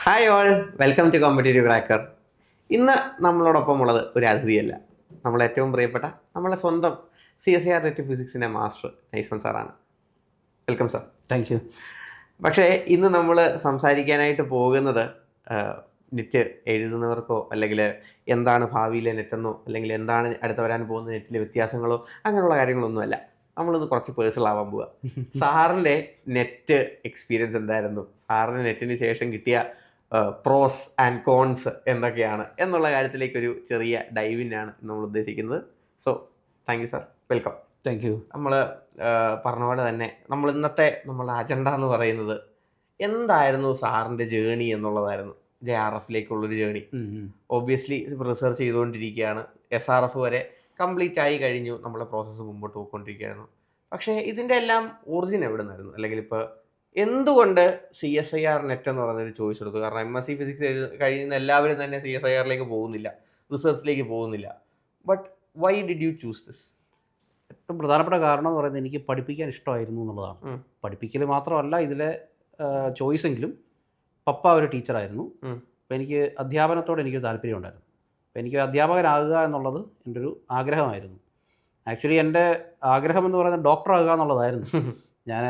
Hi all, welcome to competitive cracker. ഇന്ന് നമ്മളോടൊപ്പം ഉള്ളത് ഒരു അതിഥിയല്ല, നമ്മളെ ഏറ്റവും പ്രിയപ്പെട്ട നമ്മളെ സ്വന്തം CSIR നെറ്റ് ഫിസിക്സിൻ്റെ മാസ്റ്റർ നൈസ്മൻ സാറാണ്. Welcome sir. Thank you. പക്ഷേ ഇന്ന് നമ്മൾ സംസാരിക്കാനായിട്ട് പോകുന്നത് നെറ്റ് എഴുതുന്നവർക്കോ അല്ലെങ്കിൽ എന്താണ് ഭാവിയിലെ നെറ്റെന്നോ അല്ലെങ്കിൽ എന്താണ് അടുത്ത് വരാൻ പോകുന്ന നെറ്റിലെ വ്യത്യാസങ്ങളോ അങ്ങനെയുള്ള കാര്യങ്ങളൊന്നുമല്ല. നമ്മളിന്ന് കുറച്ച് പേഴ്സണൽ ആവാൻ പോവുക. സാറിൻ്റെ നെറ്റ് എക്സ്പീരിയൻസ് എന്തായിരുന്നു, സാറിന് നെറ്റിന് ശേഷം കിട്ടിയ പ്രോസ് ആൻഡ് കോൺസ് എന്തൊക്കെയാണ് എന്നുള്ള കാര്യത്തിലേക്കൊരു ചെറിയ ഡൈവിനാണ് നമ്മൾ ഉദ്ദേശിക്കുന്നത്. So thank you sir, welcome. Thank you. നമ്മൾ പറഞ്ഞ പോലെ തന്നെ നമ്മളുടെ അജണ്ട എന്ന് പറയുന്നത് എന്തായിരുന്നു സാറിൻ്റെ ജേണി എന്നുള്ളതായിരുന്നു. JRF-ലേക്കുള്ളൊരു ജേണി. ഒബ്വിയസ്ലി റിസർച്ച് ചെയ്തുകൊണ്ടിരിക്കുകയാണ്, SRF വരെ കംപ്ലീറ്റ് ആയി കഴിഞ്ഞു, നമ്മളെ പ്രോസസ്സ് മുമ്പോട്ട് പോയിക്കൊണ്ടിരിക്കുകയായിരുന്നു. പക്ഷേ ഇതിൻ്റെ എല്ലാം ഒറിജിൻ എവിടെ നിന്നായിരുന്നു, അല്ലെങ്കിൽ ഇപ്പോൾ എന്തുകൊണ്ട് CSIR നെറ്റ് എന്ന് പറയുന്നൊരു ചോയ്സ് എടുത്തു? കാരണം MSc ഫിസിക്സ് കഴിയുന്ന എല്ലാവരും തന്നെ CSIR-ലേക്ക് പോകുന്നില്ല, റിസർച്ചിലേക്ക് പോകുന്നില്ല. But why did you choose this? ഏറ്റവും പ്രധാനപ്പെട്ട കാരണം എന്ന് പറയുന്നത് എനിക്ക് പഠിപ്പിക്കാൻ ഇഷ്ടമായിരുന്നു എന്നുള്ളതാണ്. പഠിപ്പിക്കൽ മാത്രമല്ല ഇതിലെ ചോയ്സെങ്കിലും. പപ്പ ഒരു ടീച്ചറായിരുന്നു. അപ്പോൾ എനിക്ക് അധ്യാപനത്തോട് എനിക്ക് താല്പര്യം ഉണ്ടായിരുന്നു. അപ്പോൾ എനിക്ക് അധ്യാപകനാകുക എന്നുള്ളത് എൻ്റെ ഒരു ആഗ്രഹമായിരുന്നു. ആക്ച്വലി എൻ്റെ ആഗ്രഹം എന്ന് പറയുന്നത് ഡോക്ടറാകുക എന്നുള്ളതായിരുന്നു. ഞാൻ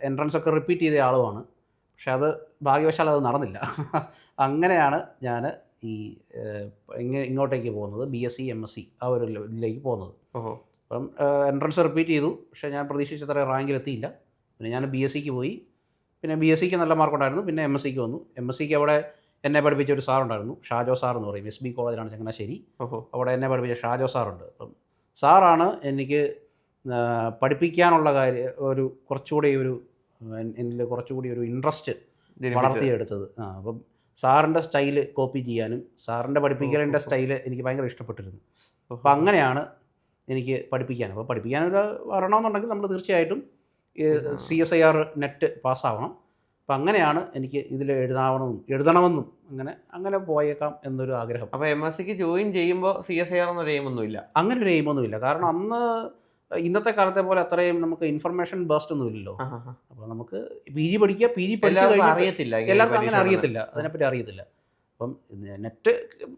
എൻട്രൻസ് ഒക്കെ റിപ്പീറ്റ് ചെയ്ത ആളുമാണ്. പക്ഷെ അത് ഭാഗ്യവശാൽ അത് നടന്നില്ല. അങ്ങനെയാണ് ഞാൻ ഈ ഇങ്ങോട്ടേക്ക് പോകുന്നത്, BSc MSc ആ ഒരു ലെവലിലേക്ക് പോകുന്നത്. അപ്പം എൻട്രൻസ് റിപ്പീറ്റ് ചെയ്തു, പക്ഷേ ഞാൻ പ്രതീക്ഷിച്ചത്ര റാങ്കിലെത്തിയില്ല. പിന്നെ ഞാൻ BScക്ക് പോയി. പിന്നെ BScക്ക് നല്ല മാർക്കുണ്ടായിരുന്നു. പിന്നെ MScക്ക് വന്നു. MScക്ക് അവിടെ എന്നെ പഠിപ്പിച്ച ഒരു സാറുണ്ടായിരുന്നു, ഷാജോ സാർ എന്ന് പറയും. SB കോളേജിലാണ് ചങ്ങനാശ്ശേരി. അവിടെ എന്നെ പഠിപ്പിച്ച ഷാജോ സാറുണ്ട്. അപ്പം സാറാണ് എനിക്ക് പഠിപ്പിക്കാനുള്ള ഒരു കുറച്ചുകൂടി എന്നിൽ കുറച്ചുകൂടി ഒരു ഇൻട്രസ്റ്റ് വളർത്തിയെടുത്തത്. അപ്പം സാറിൻ്റെ സ്റ്റൈല് കോപ്പി ചെയ്യാനും സാറിൻ്റെ പഠിപ്പിക്കലിൻ്റെ സ്റ്റൈല് എനിക്ക് ഭയങ്കര ഇഷ്ടപ്പെട്ടിരുന്നു. അപ്പം അങ്ങനെയാണ് എനിക്ക് പഠിപ്പിക്കാൻ. അപ്പോൾ പഠിപ്പിക്കാനൊരു വരണമെന്നുണ്ടെങ്കിൽ നമ്മൾ തീർച്ചയായിട്ടും CSIR നെറ്റ് പാസ്സാവണം. അപ്പം അങ്ങനെയാണ് എനിക്ക് ഇതിൽ എഴുതണമെന്നും അങ്ങനെ പോയേക്കാം എന്നൊരു ആഗ്രഹം. അപ്പോൾ MScക്ക് ജോയിൻ ചെയ്യുമ്പോൾ CSIR എന്നൊരു എയിമൊന്നുമില്ല? അങ്ങനെ ഒരു എയിമൊന്നുമില്ല. കാരണം അന്ന് ഇന്നത്തെ കാലത്തെ പോലെ അത്രയും നമുക്ക് ഇൻഫർമേഷൻ ബേസ്റ്റ് ഒന്നും ഇല്ലല്ലോ. അപ്പോൾ നമുക്ക് PG പഠിക്കുക, PG പഠിച്ചു അറിയത്തില്ല, എല്ലാവർക്കും അങ്ങനെ അറിയത്തില്ല, അതിനെപ്പറ്റി അറിയത്തില്ല. അപ്പം നെറ്റ്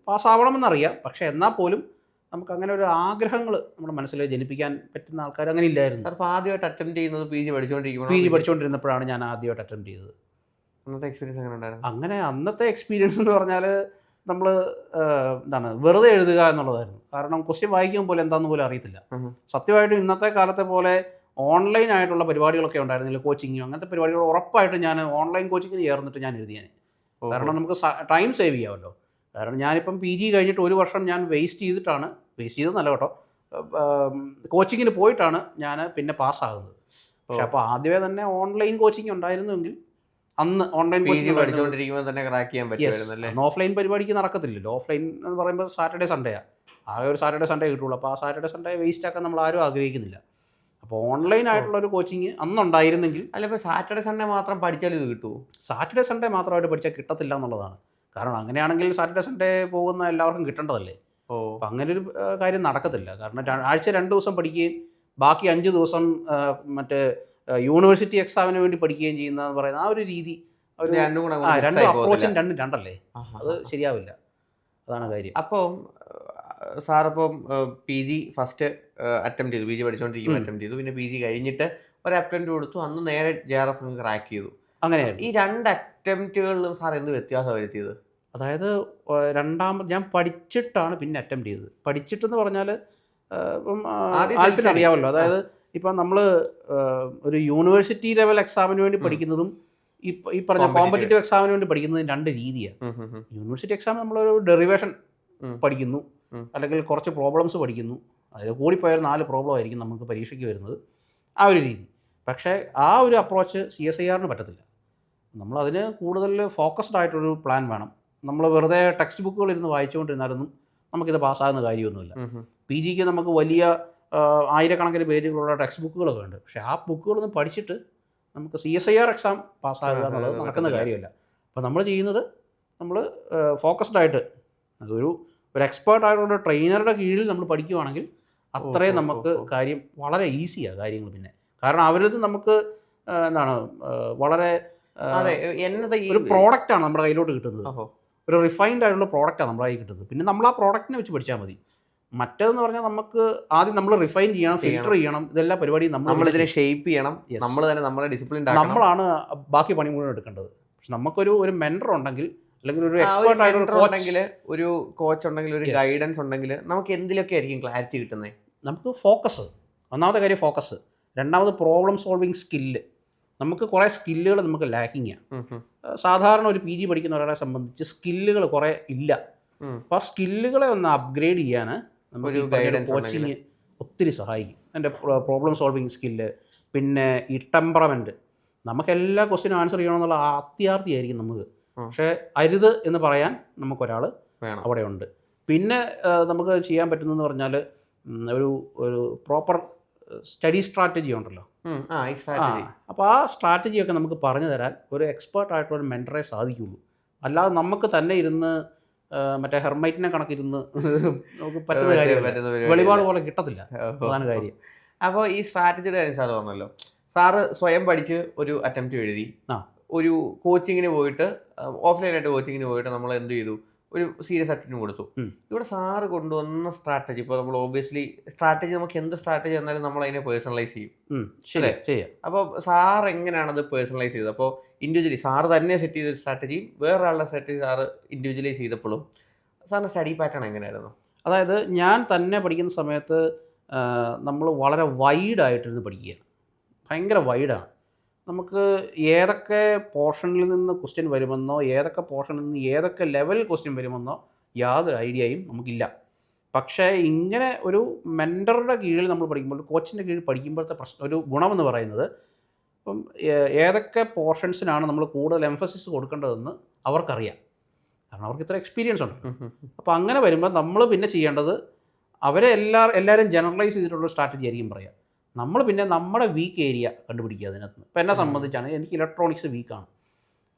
പാസ്സാവണമെന്നറിയാം, പക്ഷേ എന്നാൽ പോലും നമുക്ക് അങ്ങനെ ഒരു ആഗ്രഹങ്ങൾ നമ്മുടെ മനസ്സിൽ ജനിപ്പിക്കാൻ പറ്റുന്ന ആൾക്കാർ അങ്ങനെ ഇല്ലായിരുന്നു. അപ്പോൾ ആദ്യമായിട്ട് അറ്റംപ്റ്റ് ചെയ്യുന്നത് PG പഠിച്ചുകൊണ്ടിരുന്നപ്പോഴാണ് ഞാൻ ആദ്യമായിട്ട് അറ്റംപ്റ്റ് ചെയ്തത്. അന്നത്തെ എക്സ്പീരിയൻസ് എങ്ങനെ ഉണ്ടായിരുന്നു? അങ്ങനെ അന്നത്തെ എക്സ്പീരിയൻസ് എന്ന് പറഞ്ഞാൽ നമ്മൾ വെറുതെ എഴുതുക എന്നുള്ളതായിരുന്നു. കാരണം ക്വസ്റ്റ്യൻ വായിക്കുമ്പോൾ പോലെ എന്താണെന്ന് പോലും അറിയത്തില്ല. സത്യമായിട്ടും ഇന്നത്തെ കാലത്തെ പോലെ ഓൺലൈൻ ആയിട്ടുള്ള പരിപാടികളൊക്കെ ഉണ്ടായിരുന്നില്ല, കോച്ചിങ്ങോ അങ്ങനത്തെ പരിപാടികൾ ഉറപ്പായിട്ടും ഞാൻ ഓൺലൈൻ കോച്ചിങ്ങിന് ചേർന്നിട്ട് ഞാൻ എഴുതിയാൽ. കാരണം നമുക്ക് ടൈം സേവ് ചെയ്യാമല്ലോ. കാരണം ഞാനിപ്പം PG കഴിഞ്ഞിട്ട് ഒരു വർഷം ഞാൻ വേസ്റ്റ് ചെയ്തെന്നല്ല കേട്ടോ, കോച്ചിങ്ങിന് പോയിട്ടാണ് ഞാൻ പിന്നെ പാസ്സാകുന്നത്. പക്ഷെ അപ്പോൾ ആദ്യമേ തന്നെ ഓൺലൈൻ കോച്ചിങ് ഉണ്ടായിരുന്നുവെങ്കിൽ അന്ന് ഓൺലൈൻ കോച്ചിങ് പഠിച്ചുകൊണ്ടിരിക്കുമ്പോൾ തന്നെ ക്രാക്ക് ചെയ്യാൻ പറ്റുമായിരുന്നല്ലേ. ഓഫ്ലൈൻ പരിപാടിക്ക് നടക്കത്തില്ലല്ലോ. ഓഫ്ലൈൻ എന്ന് പറയുമ്പോൾ സാറ്റർഡേ സൺഡേയാണ്, ആകെ ഒരു സാറ്റർഡേ സൺഡേ കിട്ടുള്ളൂ. അപ്പോൾ ആ സാറ്റർഡേ സൺഡേ വേസ്റ്റ് ആക്കാൻ നമ്മൾ ആരും ആഗ്രഹിക്കുന്നില്ല. അപ്പോൾ ഓൺലൈൻ ആയിട്ടുള്ളൊരു കോച്ചിങ് അന്നുണ്ടായിരുന്നെങ്കിൽ. അല്ല, ഇപ്പോൾ സാറ്റർഡേ സൺഡേ മാത്രം പഠിച്ചാൽ ഇത് കിട്ടുമോ? സാറ്റർഡേ സൺഡേ മാത്രമായിട്ട് പഠിച്ചാൽ കിട്ടത്തില്ല എന്നുള്ളതാണ്. കാരണം അങ്ങനെയാണെങ്കിൽ സാറ്റർഡേ സൺഡേ പോകുന്ന എല്ലാവർക്കും കിട്ടേണ്ടതല്ലേ. അപ്പം അങ്ങനെ ഒരു കാര്യം നടക്കത്തില്ല. കാരണം ആഴ്ച 2 ദിവസം പഠിക്കുകയും ബാക്കി 5 ദിവസം മറ്റേ യൂണിവേഴ്സിറ്റി എക്സാമിന് വേണ്ടി പഠിക്കുകയും ചെയ്യുന്നതെന്ന് പറയുന്ന ആ ഒരു രീതി, രണ്ടും അപ്രോച്ചും രണ്ടല്ലേ, അത് ശരിയാവില്ല. അതാണ് കാര്യം. അപ്പോൾ സാറിപ്പം PG ഫസ്റ്റ് അറ്റംപ്റ്റ് ചെയ്തു, PG പഠിച്ചുകൊണ്ടിരിക്കുമ്പോൾ അറ്റംപ്റ്റ് ചെയ്തു. പിന്നെ PG കഴിഞ്ഞിട്ട് ഒരു അറ്റംപ്റ്റ് കൊടുത്തു, അന്ന് നേരെ JRF ക്രാക്ക് ചെയ്തു. അങ്ങനെയാണ്. ഈ 2 അറ്റംപ്റ്റുകളിലും സാർ എന്ത് വ്യത്യാസം വരുത്തിയത്? അതായത് ഞാൻ പഠിച്ചിട്ടാണ് പിന്നെ അറ്റംപ്റ്റ് ചെയ്തത്. പഠിച്ചിട്ടെന്ന് പറഞ്ഞാൽ ഇപ്പം ആൽഫിന് അറിയാമല്ലോ. അതായത് ഇപ്പം നമ്മൾ ഒരു യൂണിവേഴ്സിറ്റി ലെവൽ എക്സാമിന് വേണ്ടി പഠിക്കുന്നതും ഈ പറഞ്ഞ കോമ്പറ്റേറ്റീവ് എക്സാമിന് വേണ്ടി പഠിക്കുന്നതും 2 രീതിയാണ്. യൂണിവേഴ്സിറ്റി എക്സാം നമ്മളൊരു ഡെറിവേഷൻ പഠിക്കുന്നു, അല്ലെങ്കിൽ കുറച്ച് പ്രോബ്ലംസ് പഠിക്കുന്നു. അതിൽ കൂടിപ്പോയാൽ 4 പ്രോബ്ലം ആയിരിക്കും നമുക്ക് പരീക്ഷയ്ക്ക് വരുന്നത്, ആ ഒരു രീതി. പക്ഷേ ആ ഒരു അപ്രോച്ച് CSIR-ന് പറ്റത്തില്ല. നമ്മളതിന് കൂടുതൽ ഫോക്കസ്ഡ് ആയിട്ടൊരു പ്ലാൻ വേണം. നമ്മൾ വെറുതെ ടെക്സ്റ്റ് ബുക്കുകൾ ഇരുന്ന് വായിച്ചുകൊണ്ടിരുന്നാലൊന്നും നമുക്കിത് പാസ്സാകുന്ന കാര്യമൊന്നുമില്ല. PGക്ക് നമുക്ക് വലിയ ആയിരക്കണക്കിന് പേജുകളുള്ള ടെക്സ്റ്റ് ബുക്കുകളൊക്കെ ഉണ്ട്. പക്ഷേ ആ ബുക്കുകളൊന്നും പഠിച്ചിട്ട് നമുക്ക് CSIR എക്സാം പാസ്സാകുക എന്നുള്ളത് നടക്കുന്ന കാര്യമല്ല. അപ്പോൾ നമ്മൾ ചെയ്യുന്നത്, നമ്മൾ ഫോക്കസ്ഡ് ആയിട്ട് ഒരു എക്സ്പേർട്ടായിട്ടുള്ള ട്രെയിനറുടെ കീഴിൽ നമ്മൾ പഠിക്കുകയാണെങ്കിൽ അത്രയും നമുക്ക് കാര്യം വളരെ ഈസിയാണ് കാര്യങ്ങൾ. പിന്നെ കാരണം അവരത് നമുക്ക് വളരെ അതെ എന്നത് ഈ ഒരു പ്രോഡക്റ്റാണ് നമ്മുടെ കയ്യിലോട്ട് കിട്ടുന്നത്. ഓഹോ ഒരു റിഫൈൻഡ് ആയിട്ടുള്ള പ്രോഡക്റ്റാണ് നമ്മുടെ കയ്യിൽ കിട്ടുന്നത്. പിന്നെ നമ്മൾ ആ പ്രോഡക്റ്റിനെ വെച്ച് പഠിച്ചാൽ മതി. മറ്റേതെന്ന് പറഞ്ഞാൽ നമുക്ക് ആദ്യം നമ്മൾ റിഫൈൻ ചെയ്യണം, ഫിൽറ്റർ ചെയ്യണം, ഇതെല്ലാം പരിപാടി നമ്മളിതിനെ ഷേപ്പ് ചെയ്യണം, നമ്മൾ തന്നെ നമ്മളെ ഡിസിപ്ലിൻ നമ്മളാണ് ബാക്കി പണി മുഴുവൻ എടുക്കേണ്ടത്. പക്ഷെ നമുക്കൊരു ഒരു മെൻറ്റർ ഉണ്ടെങ്കിൽ, അല്ലെങ്കിൽ ഒരു എക്സ്പേർട്ട് ആയിട്ടുള്ള ഉണ്ടെങ്കിൽ, ഒരു കോച്ച് ഉണ്ടെങ്കിൽ, ഒരു ഗൈഡൻസ് ഉണ്ടെങ്കിൽ നമുക്ക് എന്തിലൊക്കെ ആയിരിക്കും ക്ലാരിറ്റി കിട്ടുന്നത്. നമുക്ക് ഫോക്കസ്, ഒന്നാമത്തെ കാര്യം ഫോക്കസ്, രണ്ടാമത് പ്രോബ്ലം സോൾവിങ് സ്കില്ല്. നമുക്ക് കുറേ സ്കില്ലുകൾ നമുക്ക് ലാക്കിങ്ങാണ്. സാധാരണ ഒരു PG പഠിക്കുന്ന ഒരാളെ സംബന്ധിച്ച് സ്കില്ലുകൾ കുറേ ഇല്ല. അപ്പോൾ ആ സ്കില്ലുകളെ ഒന്ന് അപ്ഗ്രേഡ് ചെയ്യാൻ നമുക്ക് കോച്ചിങ് ഒത്തിരി സഹായിക്കും. എൻ്റെ പ്രോബ്ലം സോൾവിങ് സ്കില്ല്, പിന്നെ ഈ ടെമ്പറമെൻറ്റ്. നമുക്ക് എല്ലാ ക്വസ്റ്റിനും ആൻസർ ചെയ്യണമെന്നുള്ള അത്യാർത്ഥിയായിരിക്കും നമുക്ക്. പക്ഷേ അരുത് എന്ന് പറയാൻ നമുക്കൊരാൾ അവിടെ ഉണ്ട്. പിന്നെ നമുക്ക് ചെയ്യാൻ പറ്റുന്നതെന്ന് പറഞ്ഞാൽ ഒരു പ്രോപ്പർ സ്റ്റഡി സ്ട്രാറ്റജി ഉണ്ടല്ലോ. അപ്പോൾ ആ സ്ട്രാറ്റജിയൊക്കെ നമുക്ക് പറഞ്ഞു തരാൻ ഒരു എക്സ്പേർട്ട് ആയിട്ടുള്ള ഒരു മെൻറ്ററെ സാധിക്കുള്ളൂ. അല്ലാതെ നമുക്ക് തന്നെ ഇരുന്ന് മറ്റേ ഹെർമൈറ്റിനെ കണക്കിരുന്ന് നമുക്ക് പറ്റുന്ന കാര്യം വെളിപാട് പോലെ കിട്ടത്തില്ല. അതാണ് കാര്യം. അപ്പോൾ ഈ സ്ട്രാറ്റജിയുടെ കാര്യം സാറ് പറഞ്ഞല്ലോ. സാറ് സ്വയം പഠിച്ച് ഒരു അറ്റംപ്റ്റ് എഴുതി, ഒരു കോച്ചിങ്ങിന് പോയിട്ട്, ഓഫ്ലൈനായിട്ട് കോച്ചിങ്ങിന് പോയിട്ട് നമ്മൾ എന്ത് ചെയ്തു, ഒരു സീരിയസ് അറ്റംപ്റ്റ് കൊടുത്തു. ഇവിടെ സാറ് കൊണ്ടുവന്ന സ്ട്രാറ്റജി, ഇപ്പോൾ നമ്മൾ ഓബ്വിയസ്ലി സ്ട്രാറ്റജി, നമുക്ക് എന്ത് സ്ട്രാറ്റജി എന്നാലും നമ്മൾ അതിനെ പേഴ്സണലൈസ് ചെയ്യും. ശരി. അപ്പോൾ സാർ എങ്ങനെയാണത് പേഴ്സണലൈസ് ചെയ്തത്? അപ്പോൾ ഇൻഡിവിജ്വലി സാറ് തന്നെ സെറ്റ് ചെയ്ത സ്ട്രാറ്റജിയും വേറൊരാളുടെ സ്ട്രാറ്റജി സാറ് ഇൻഡിവിജ്വലൈസ് ചെയ്തപ്പോഴും സാറിൻ്റെ സ്റ്റഡി പാറ്റേൺ എങ്ങനെയായിരുന്നു? അതായത് ഞാൻ തന്നെ പഠിക്കുന്ന സമയത്ത് നമ്മൾ വളരെ വൈഡായിട്ടിരുന്ന് പഠിക്കുകയാണ്. ഭയങ്കര വൈഡാണ്. നമുക്ക് ഏതൊക്കെ പോർഷനിൽ നിന്ന് ക്വസ്റ്റ്യൻ വരുമെന്നോ, ഏതൊക്കെ പോർഷനിൽ നിന്ന് ഏതൊക്കെ ലെവൽ ക്വസ്റ്റ്യൻ വരുമെന്നോ യാതൊരു ഐഡിയയും നമുക്കില്ല. പക്ഷേ ഇങ്ങനെ ഒരു മെൻറ്ററുടെ കീഴിൽ നമ്മൾ പഠിക്കുമ്പോൾ, കോച്ചിൻ്റെ കീഴിൽ പഠിക്കുമ്പോഴത്തെ ഒരു ഗുണമെന്ന് പറയുന്നത്, ഇപ്പം ഏതൊക്കെ പോർഷൻസിനാണ് നമ്മൾ കൂടുതൽ എംഫസിസ് കൊടുക്കേണ്ടതെന്ന് അവർക്കറിയാം. കാരണം അവർക്ക് ഇത്ര എക്സ്പീരിയൻസ് ഉണ്ട്. അപ്പോൾ അങ്ങനെ വരുമ്പോൾ നമ്മൾ പിന്നെ ചെയ്യേണ്ടത്, അവരെ എല്ലാവരും ജനറലൈസ് ചെയ്തിട്ടുള്ള സ്ട്രാറ്റജി ആയിരിക്കും പറയുക. നമ്മൾ പിന്നെ നമ്മുടെ വീക്ക് ഏരിയ കണ്ടുപിടിക്കുക അതിനകത്ത്. ഇപ്പം എന്നെ സംബന്ധിച്ചാണ്, എനിക്ക് ഇലക്ട്രോണിക്സ് വീക്കാണ്.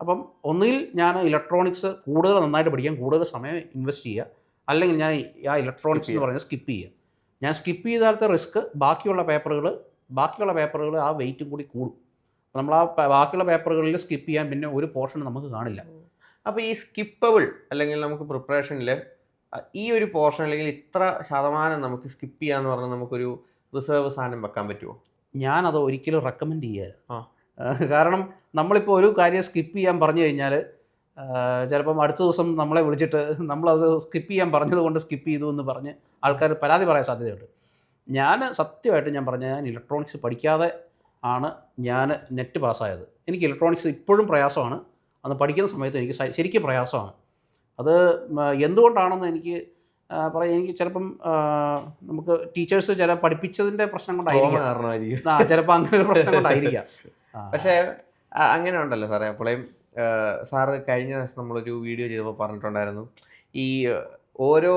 അപ്പം ഒന്നുകിൽ ഞാൻ ഇലക്ട്രോണിക്സ് കൂടുതൽ നന്നായിട്ട് പഠിക്കാൻ കൂടുതൽ സമയം ഇൻവെസ്റ്റ് ചെയ്യുക, അല്ലെങ്കിൽ ഞാൻ ആ ഇലക്ട്രോണിക്സ് എന്ന് പറയുന്നത് സ്കിപ്പ് ചെയ്യുക. ഞാൻ സ്കിപ്പ് ചെയ്താലത്തെ റിസ്ക് ബാക്കിയുള്ള പേപ്പറുകൾ ആ വെയിറ്റും കൂടി കൂടും. നമ്മൾ ആ ബാക്കിയുള്ള പേപ്പറുകളിൽ സ്കിപ്പ് ചെയ്യാൻ പിന്നെ ഒരു പോർഷൻ നമുക്ക് കാണില്ല. അപ്പോൾ ഈ സ്കിപ്പബിൾ, അല്ലെങ്കിൽ നമുക്ക് പ്രിപ്പറേഷനിൽ ഈ ഒരു പോർഷൻ അല്ലെങ്കിൽ ഇത്ര ശതമാനം നമുക്ക് സ്കിപ്പ് ചെയ്യാന്ന് പറഞ്ഞാൽ നമുക്കൊരു റിസർവ് സാധനം വെക്കാൻ പറ്റുമോ? ഞാനത് ഒരിക്കലും റെക്കമെൻഡ് ചെയ്യുക. കാരണം നമ്മളിപ്പോൾ ഒരു കാര്യം സ്കിപ്പ് ചെയ്യാൻ പറഞ്ഞു കഴിഞ്ഞാൽ ചിലപ്പം അടുത്ത ദിവസം നമ്മളെ വിളിച്ചിട്ട് നമ്മളത് സ്കിപ്പ് ചെയ്യാൻ പറഞ്ഞത് കൊണ്ട് സ്കിപ്പ് ചെയ്തു എന്ന് പറഞ്ഞ് ആൾക്കാർ പരാതി പറയാൻ സാധ്യതയുണ്ട്. ഞാൻ സത്യമായിട്ട് ഞാൻ ഇലക്ട്രോണിക്സ് പഠിക്കാതെ ആണ് ഞാൻ നെറ്റ് പാസ്സായത്. എനിക്ക് ഇലക്ട്രോണിക്സ് ഇപ്പോഴും പ്രയാസമാണ്. അന്ന് പഠിക്കുന്ന സമയത്ത് എനിക്ക് ശരിക്കും പ്രയാസമാണ്. അത് എന്തുകൊണ്ടാണെന്ന് എനിക്ക് പറയാം. എനിക്ക് ചിലപ്പം നമുക്ക് ടീച്ചേഴ്സ് ചില പഠിപ്പിച്ചതിൻ്റെ പ്രശ്നം കൊണ്ടായിരിക്കാം, ചിലപ്പോൾ അങ്ങനെ ഒരു പ്രശ്നം കൊണ്ടായിരിക്കാം. പക്ഷേ അങ്ങനെ ഉണ്ടല്ലോ സാറേ. അപ്പോഴേയും സാറ് കഴിഞ്ഞ ദിവസം നമ്മളൊരു വീഡിയോ ചെയ്തപ്പോൾ പറഞ്ഞിട്ടുണ്ടായിരുന്നു, ഈ ഓരോ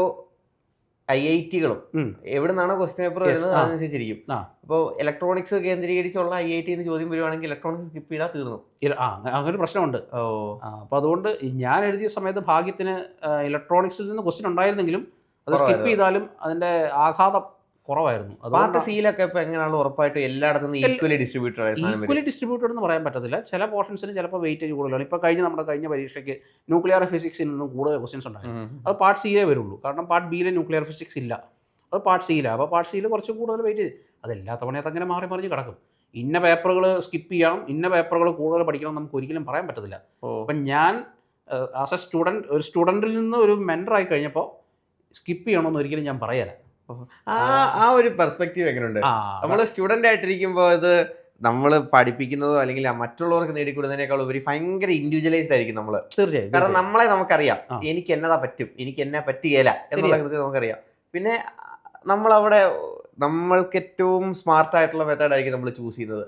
IITകളും എവിടെ നിന്നാണോ ക്വസ്റ്റ്യൻ പേപ്പർ വരുന്നത് അതനുസരിച്ചിരിക്കും. അപ്പോൾ ഇലക്ട്രോണിക്സ് കേന്ദ്രീകരിച്ചുള്ള IIT എന്ന് ചോദ്യം വരുവാണെങ്കിൽ ഇലക്ട്രോണിക്സ് സ്കിപ്പ് ചെയ്താൽ തീർന്നു. അങ്ങനെ പ്രശ്നമുണ്ട്. അപ്പോൾ അതുകൊണ്ട് ഞാൻ എഴുതിയ സമയത്ത് ഭാഗ്യത്തിന് ഇലക്ട്രോണിക്സിൽ നിന്ന് ക്വസ്റ്റ്യൻ ഉണ്ടായിരുന്നെങ്കിലും അത് സ്കിപ്പ് ചെയ്താലും അതിൻ്റെ ആഘാതം കുറവായിരുന്നു. പാർട്ട് സിയിലൊക്കെ ഇപ്പോൾ എങ്ങനെയാണ് ഉറപ്പായിട്ടും എല്ലായിടത്തും ഈക്വലി ഡിസ്ട്രിബ്യൂട്ടഡ് എന്ന് പറയാൻ പറ്റത്തില്ല. ചില പോർഷൻസിന് ചിലപ്പോൾ വെയിറ്റേജ് കൂടുതലാണ്. ഇപ്പോൾ നമ്മുടെ കഴിഞ്ഞ പരീക്ഷയ്ക്ക് ന്യൂക്ലിയർ ഫിസിക്സിൽ നിന്നും കൂടുതൽ ക്വസ്റ്റ്യൻസ് ഉണ്ടായിരുന്നു. അത് പാർട്ട് സിയിലേ വരുള്ളൂ. കാരണം പാർട്ട് ബിയിലെ ന്യൂക്ലിയർ ഫിസിക്സ് ഇല്ല, അത് പാർട്ട് സിയിലാണ്. അപ്പോൾ പാർട്ട് സിയിൽ കുറച്ച് കൂടുതൽ വെയിറ്റേജ്. അതെല്ലാ തവണയും അങ്ങനെ മാറി മറിഞ്ഞ് കിടക്കും. ഇന്ന പേപ്പറുകൾ സ്കിപ്പ് ചെയ്യണം, ഇന്ന പേപ്പറുകൾ കൂടുതൽ പഠിക്കണം നമുക്ക് ഒരിക്കലും പറയാൻ പറ്റത്തില്ല. അപ്പം ഞാൻ ആസ് എ സ്റ്റുഡൻറ്റ്, ഒരു സ്റ്റുഡൻറ്റിൽ നിന്ന് ഒരു മെൻറ്ററായി കഴിഞ്ഞപ്പോൾ സ്കിപ്പ് ചെയ്യണമെന്ന് ഒരിക്കലും ഞാൻ പറയാല. ആ ഒരു പെർസ്പെക്റ്റീവ് എങ്ങനെയുണ്ട്? നമ്മൾ സ്റ്റുഡൻ്റ് ആയിട്ടിരിക്കുമ്പോൾ ഇത് നമ്മൾ പഠിപ്പിക്കുന്നതോ അല്ലെങ്കിൽ മറ്റുള്ളവർക്ക് നേടിക്കൊടുന്നതിനേക്കാൾ ഉപരി ഭയങ്കര ഇൻഡിവിജ്വലൈസ്ഡ് ആയിരിക്കും നമ്മൾ. തീർച്ചയായും. കാരണം നമ്മളെ നമുക്കറിയാം, എനിക്ക് എന്നതാ പറ്റും, എനിക്ക് എന്നെ പറ്റുകയില്ല എന്നുള്ള കൃത്യം നമുക്കറിയാം. പിന്നെ നമ്മളവിടെ നമ്മൾക്ക് ഏറ്റവും സ്മാർട്ടായിട്ടുള്ള മെത്തേഡായിരിക്കും നമ്മൾ ചൂസ് ചെയ്യുന്നത്.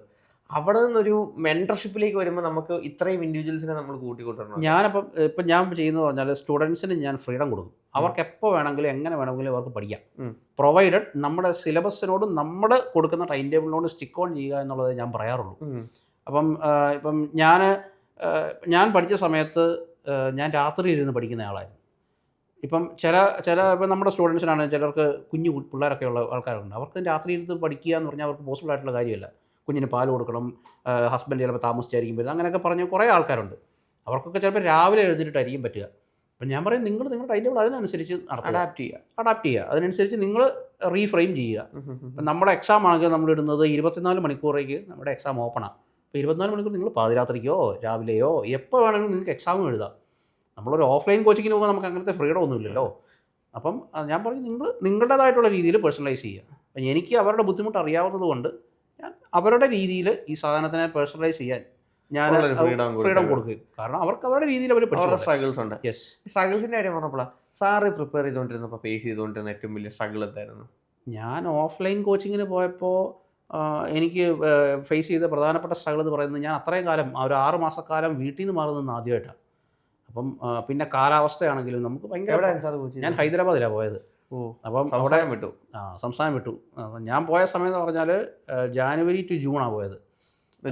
അവിടെ നിന്നൊരു മെൻറ്റർഷിപ്പിലേക്ക് വരുമ്പോൾ നമുക്ക് ഇത്രയും ഇൻഡിവിജ്വൽസിനെ നമ്മൾ കൂട്ടിക്കൊണ്ടുവരണം. ഇപ്പം ഞാൻ ചെയ്യുന്നത് പറഞ്ഞാൽ സ്റ്റുഡൻസിന് ഞാൻ ഫ്രീഡം കൊടുക്കും. അവർക്ക് എപ്പോൾ വേണമെങ്കിലും എങ്ങനെ വേണമെങ്കിലും അവർക്ക് പഠിക്കാം, പ്രൊവൈഡഡ് നമ്മുടെ സിലബസിനോട് നമ്മൾ കൊടുക്കുന്ന ടൈം ടേബിളിനോട് സ്റ്റിക്ക് ഓൺ ചെയ്യുക എന്നുള്ളത് ഞാൻ പറയാറുള്ളൂ. ഇപ്പം ഞാൻ പഠിച്ച സമയത്ത് ഞാൻ രാത്രി ഇരുന്ന് പഠിക്കുന്ന ആളായിരുന്നു. ഇപ്പം ഇപ്പം നമ്മുടെ സ്റ്റുഡൻസിനാണ്, ചിലർക്ക് കുഞ്ഞു പിള്ളേരൊക്കെ ഉള്ള ആൾക്കാരുണ്ട്. അവർക്ക് രാത്രി ഇരുന്ന് പഠിക്കുക എന്ന് പറഞ്ഞാൽ അവർക്ക് പോസിബിൾ ആയിട്ടുള്ള കാര്യമല്ല. കുഞ്ഞിന് പാൽ കൊടുക്കണം, ഹസ്ബൻഡ് ചിലപ്പോൾ താമസിച്ചായിരിക്കും വരുന്നത്, അങ്ങനെയൊക്കെ പറഞ്ഞ് കുറേ ആൾക്കാരുണ്ട്. അവർക്കൊക്കെ ചിലപ്പോൾ രാവിലെ എഴുന്നേറ്റിട്ടായിരിക്കും പറ്റുക. അപ്പം ഞാൻ പറയും നിങ്ങൾ നിങ്ങളുടെ ടൈം ടേബിൾ അതിനനുസരിച്ച് അഡാപ്റ്റ് ചെയ്യുക, അതിനനുസരിച്ച് നിങ്ങൾ റീഫ്രെയിം ചെയ്യുക. ഇപ്പം നമ്മുടെ എക്സാം ആണെങ്കിൽ നമ്മൾ ഇടുന്നത് 24 മണിക്കൂറേക്ക് നമ്മുടെ എക്സാം ഓപ്പണാണ്. അപ്പോൾ 24 മണിക്കൂർ നിങ്ങൾ പാതിരാത്രിക്കോ രാവിലെയോ എപ്പോൾ വേണമെങ്കിലും നിങ്ങൾക്ക് എക്സാം എഴുതാം. നമ്മളൊരു ഓഫ്ലൈൻ കോച്ചിങ്ങിന് പോകുമ്പോൾ നമുക്ക് അങ്ങനത്തെ ഫ്രീഡം ഒന്നുമില്ലല്ലോ. അപ്പം ഞാൻ പറഞ്ഞു നിങ്ങളുടേതായിട്ടുള്ള രീതിയിൽ പേഴ്സണലൈസ് ചെയ്യുക. അപ്പം എനിക്ക് അവരുടെ ബുദ്ധിമുട്ട് അറിയാവുന്നത് കൊണ്ട് ഞാൻ അവരുടെ രീതിയിൽ ഈ സാധനത്തിനെ പേഴ്സണലൈസ് ചെയ്യാൻ ഞാൻ ഫ്രീഡം കൊടുക്കുക. കാരണം അവർക്ക് അവരുടെ രീതിയിൽ അവർ സ്ട്രഗിൾസ് ഉണ്ട്. യെസ്. സ്ട്രഗിൾസിന്റെ കാര്യം പറഞ്ഞപ്പോഴാണ് സാറ് പ്രിപ്പയർ ചെയ്തുകൊണ്ടിരുന്നപ്പോൾ ഫേസ് ചെയ്തുകൊണ്ടിരുന്ന ഏറ്റവും വലിയ സ്ട്രഗിൾ എന്തായിരുന്നു? ഞാൻ ഓഫ്ലൈൻ കോച്ചിങ്ങിന് പോയപ്പോൾ എനിക്ക് ഫേസ് ചെയ്ത പ്രധാനപ്പെട്ട സ്ട്രഗിൾ എന്ന് പറയുന്നത്, ഞാൻ അത്രയും കാലം ഒരു 6 മാസക്കാലം വീട്ടിൽ നിന്ന് മാറുന്നത് ആദ്യമായിട്ടാണ്. അപ്പം പിന്നെ കാലാവസ്ഥയാണെങ്കിലും നമുക്ക് ഭയങ്കര, ഞാൻ ഹൈദരാബാദിലാണ് പോയത്. അപ്പം അവിടെ സംസ്ഥാനം വിട്ടു. അപ്പം ഞാൻ പോയ സമയം എന്ന് പറഞ്ഞാൽ ജാനുവരി ടു ജൂണാണ് പോയത്.